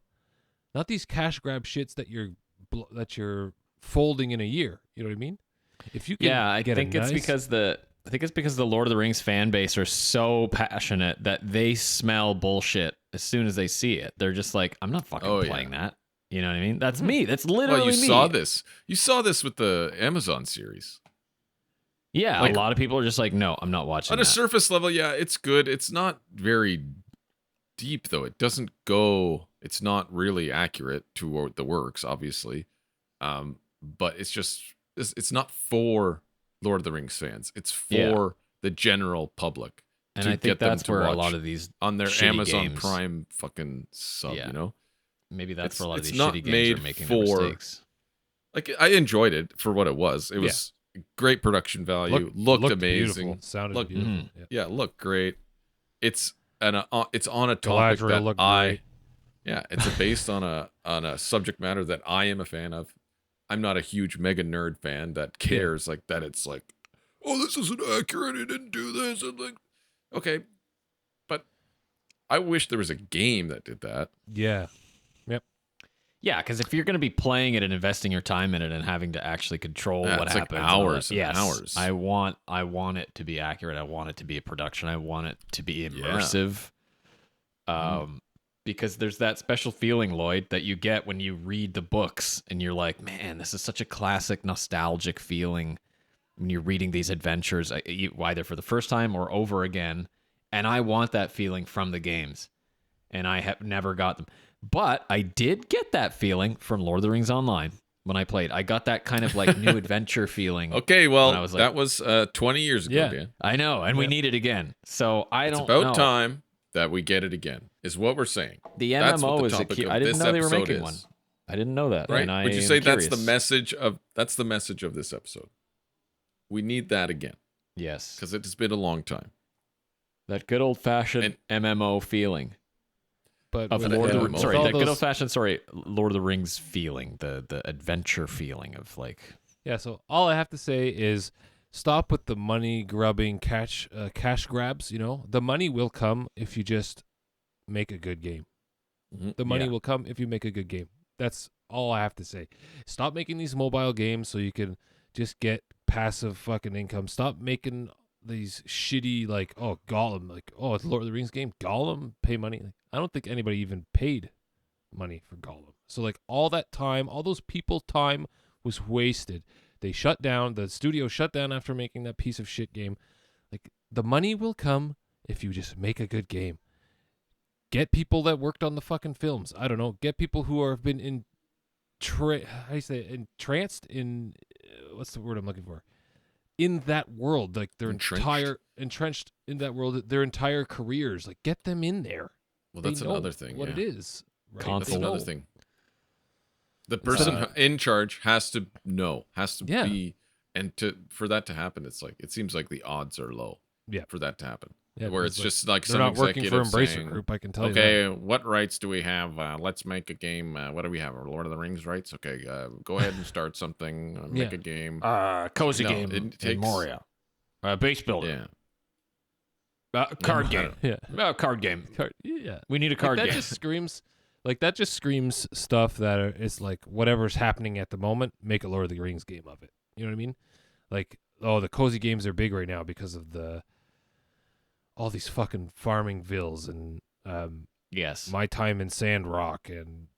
Not these cash grab shits that you're folding in a year. You know what I mean? If you can Yeah, I get think a it's nice, because the Lord of the Rings fan base are so passionate that they smell bullshit as soon as they see it. They're just like, I'm not fucking Oh, yeah. playing that. You know what I mean? That's me. That's literally Well, you me. saw this. You saw this with the Amazon series. Yeah, Like- a lot of people are just like, no, I'm not watching On a that. surface level, yeah, it's good. It's not very deep though. It doesn't go. It's not really accurate to the works, obviously. But it's just it's not for Lord of the Rings fans. It's for Yeah. the general public And to I think get them that's to where a watch lot of these on their shitty Amazon games- Prime fucking sub. Yeah. You know, maybe that's it's- where a lot of it's these not shitty games made are making for- their mistakes. like I enjoyed it for what it was. It was great production value. Looked amazing. beautiful, sounded Looked- beautiful. Mhm. Yeah. Yeah, looked great. It's it's on a topic Galadriel that looked great. it's based on a subject matter that I am a fan of. I'm not a huge mega nerd fan that cares like that. It's like, oh, this isn't accurate. He didn't do this. And like, okay, but I wish there was a game that did that. Yeah. Yeah, because if you're going to be playing it and investing your time in it and having to actually control Yeah, what it's like happens, and all hours that, and yes, hours. I want it to be accurate. I want it to be a production. I want it to be immersive. Because there's that special feeling, Lloyd, that you get when you read the books and you're like, man, this is such a classic, nostalgic feeling when you're reading these adventures, either for the first time or over again. And I want that feeling from the games, and I have never got them. But I did get that feeling from Lord of the Rings Online when I played. I got that kind of like new adventure feeling. Okay, well, when I was like- that was 20 years ago, Yeah. Dan. I know, and we Yeah. need it again. So I It's don't about know. time that we get it again, is what we're saying. The That's what MMO the is a topic key. of I didn't this know they were episode making is. one. I didn't know that. Right? And I Would you am say that's the curious. message of this episode? We need that again Yes. because it has been a long time. That good old fashioned MMO feeling. But Of with- Lord of MMO. the with sorry, all that good those- old fashioned Lord of the Rings feeling, the adventure feeling of like Yeah, so all I have to say is stop with the money grubbing cash grabs, you know? The money will come if you just make a good game. Mhm. The money Yeah. will come if you make a good game. That's all I have to say. Stop making these mobile games so you can just get passive fucking income. Stop making these shitty like, oh, Gollum, like, oh, it's Lord of the Rings game. Gollum, pay money. Like, I don't think anybody even paid money for Gollum. So like all that time, all those people's time was wasted. They shut down, the studio shut down after making that piece of shit game. Like the money will come if you just make a good game. Get people that worked on the fucking films. I don't know. Get people who have been entranced in what's the word I'm looking for? In that world, like their entrenched in that world, their entire careers. Like get them in there. Well, They that's know another thing. What yeah. it is. Right? Console. That's They another know. thing. The person in charge has to know, has to Yeah. be, and for that to happen, it's like it seems like the odds are low. Yeah. For that to happen, Yeah, where because, it's like, just like they're some not working for executive Embracer saying, Group. I can tell you that. okay, what rights do we have? Let's make a game. What do we have? Lord of the Rings rights? Okay, go ahead and start something. Make Yeah. a game. cozy No, game it in takes- Moria. Base builder. Yeah. Card I game. don't- Yeah. Card game. Yeah. We need a card that game. just screams that just screams stuff that is like whatever's happening at the moment, make a Lord of the Rings game of it. You know what I mean? Like, oh, the cozy games are big right now because of all these fucking farming vills and Yes. My Time in Sandrock and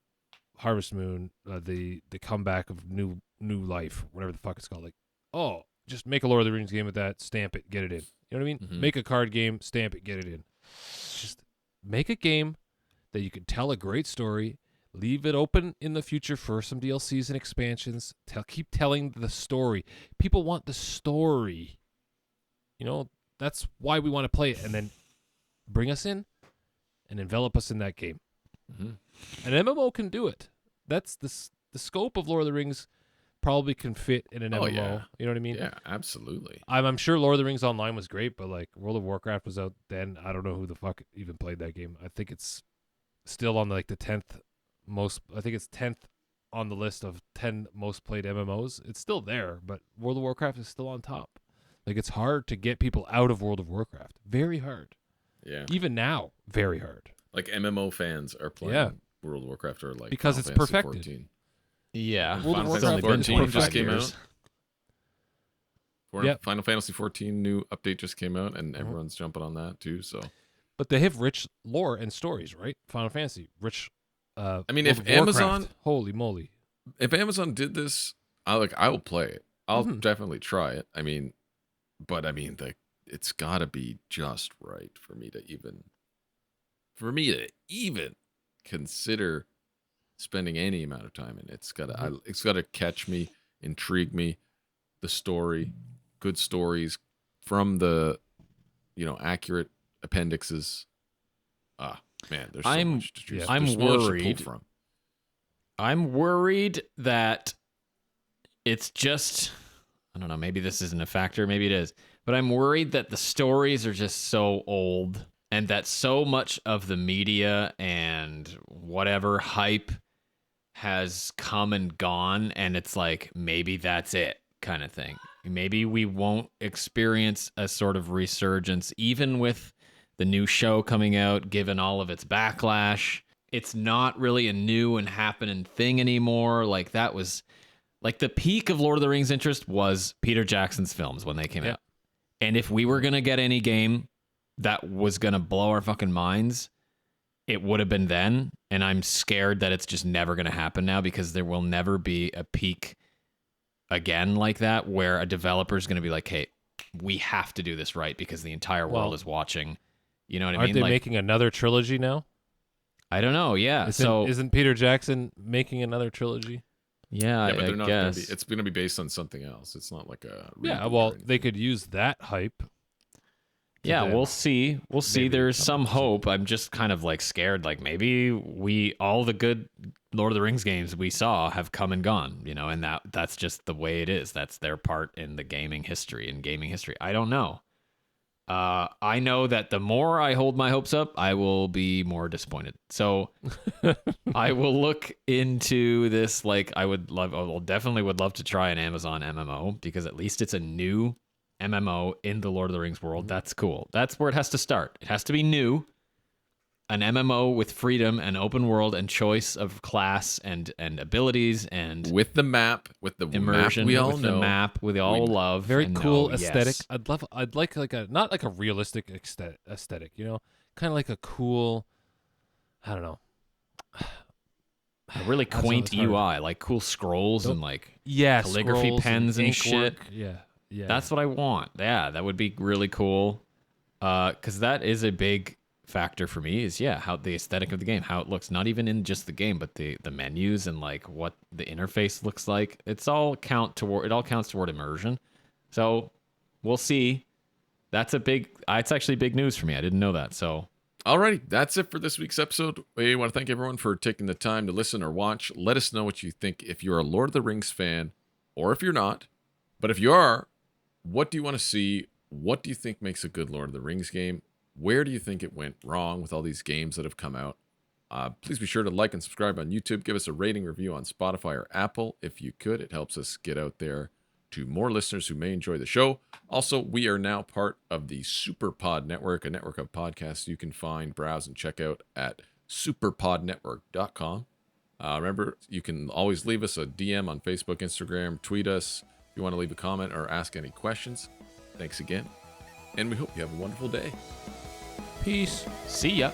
Harvest Moon, the comeback of new life, whatever the fuck it's called. Like, oh, just make a Lord of the Rings game with that, stamp it, get it in. You know what I mean? Mhm. Make a card game, stamp it, get it in. Just make a game that you can tell a great story, leave it open in the future for some DLCs and expansions. Keep telling the story. People want the story. You know, that's why we want to play it, and then bring us in and envelop us in that game. Mhm. An MMO can do it. That's the scope of Lord of the Rings. Probably can fit in an Oh, MMO. yeah. You know what I mean? Yeah, absolutely. I'm sure Lord of the Rings Online was great, but like World of Warcraft was out then. I don't know who the fuck even played that game. I think it's still on like the 10th most. I think it's 10th on the list of 10 most played MMOs. It's still there, but World of Warcraft is still on top. Like it's hard to get people out of World of Warcraft. Very hard. Yeah. Even now, very hard. Like MMO fans are playing Yeah. World of Warcraft or like Because Final it's Fantasy perfected. 14. Yeah. World of Final It's Warcraft only been is 14 just 25 came years. out. Yep. Final Fantasy 14 new update just came out, and everyone's jumping on that too. So But they have rich lore and stories, right? Final Fantasy, rich. I mean, World if of Warcraft. Amazon- holy moly, if Amazon did this, I will play it. I'll Mhm. definitely try it. I mean, but I mean, it's got to be just right for me to even consider spending any amount of time in it. It's got to catch me, intrigue me, the story, good stories from the accurate appendixes. Man, there's so much to choose. I'm there's so much to worried. pull from. I'm worried that it's just, I don't know, maybe this isn't a factor, maybe it is, but I'm worried that the stories are just so old and that so much of the media and whatever hype has come and gone, and it's like, maybe that's it kind of thing. Maybe we won't experience a sort of resurgence, even with the new show coming out, given all of its backlash. It's not really a new and happening thing anymore. Like, that was like the peak of Lord of the Rings interest was Peter Jackson's films when they came out. And if we were going to get any game that was going to blow our fucking minds, it would have been then. And I'm scared that it's just never going to happen now, because there will never be a peak again like that where a developer is going to be like, hey, we have to do this right because the entire world is watching. You know what I mean? Aren't they making another trilogy now? I don't know. Yeah. Isn't Peter Jackson making another trilogy? Yeah, but they're not guess. gonna be. It's going to be based on something else. It's not like a Yeah. Well, they could use that hype. Yeah, then we'll see. We'll see. maybe There's come some up with hope. I'm just kind of like scared. Like, maybe all the good Lord of the Rings games we saw have come and gone, and that's just the way it is. That's their part in the gaming history. I don't know. I know that the more I hold my hopes up, I will be more disappointed. So I will look into this. Like, I definitely would love to try an Amazon MMO, because at least it's a new MMO in the Lord of the Rings world. That's cool. That's where it has to start. It has to be new. An MMO with freedom and open world and choice of class and abilities and with the map, with the immersion, map we all with know. the map we all love. Very and cool know, aesthetic. yes. I'd like not like a realistic aesthetic, kind of like a cool, I don't know. A really quaint UI, like cool scrolls and like calligraphy scrolls pens and ink shit. work. Yeah. That's what I want. Yeah, that would be really cool. Because that is a big factor for me, is how the aesthetic of the game, how it looks, not even in just the game, but the menus and like what the interface looks like. It all counts toward immersion. So we'll see. It's actually big news for me. I didn't know that. So Alrighty, that's it for this week's episode. We want to thank everyone for taking the time to listen or watch. Let us know what you think if you're a Lord of the Rings fan, or if you're not. But if you are, what do you want to see? What do you think makes a good Lord of the Rings game? Where do you think it went wrong with all these games that have come out? Please be sure to like and subscribe on YouTube. Give us a rating review on Spotify or Apple if you could. It helps us get out there to more listeners who may enjoy the show. Also, we are now part of the SuperPod Network, a network of podcasts you can find, browse, and check out at superpodnetwork.com. Remember, you can always leave us a DM on Facebook, Instagram, tweet us if you want to leave a comment or ask any questions. Thanks again, and we hope you have a wonderful day. Peace. see ya.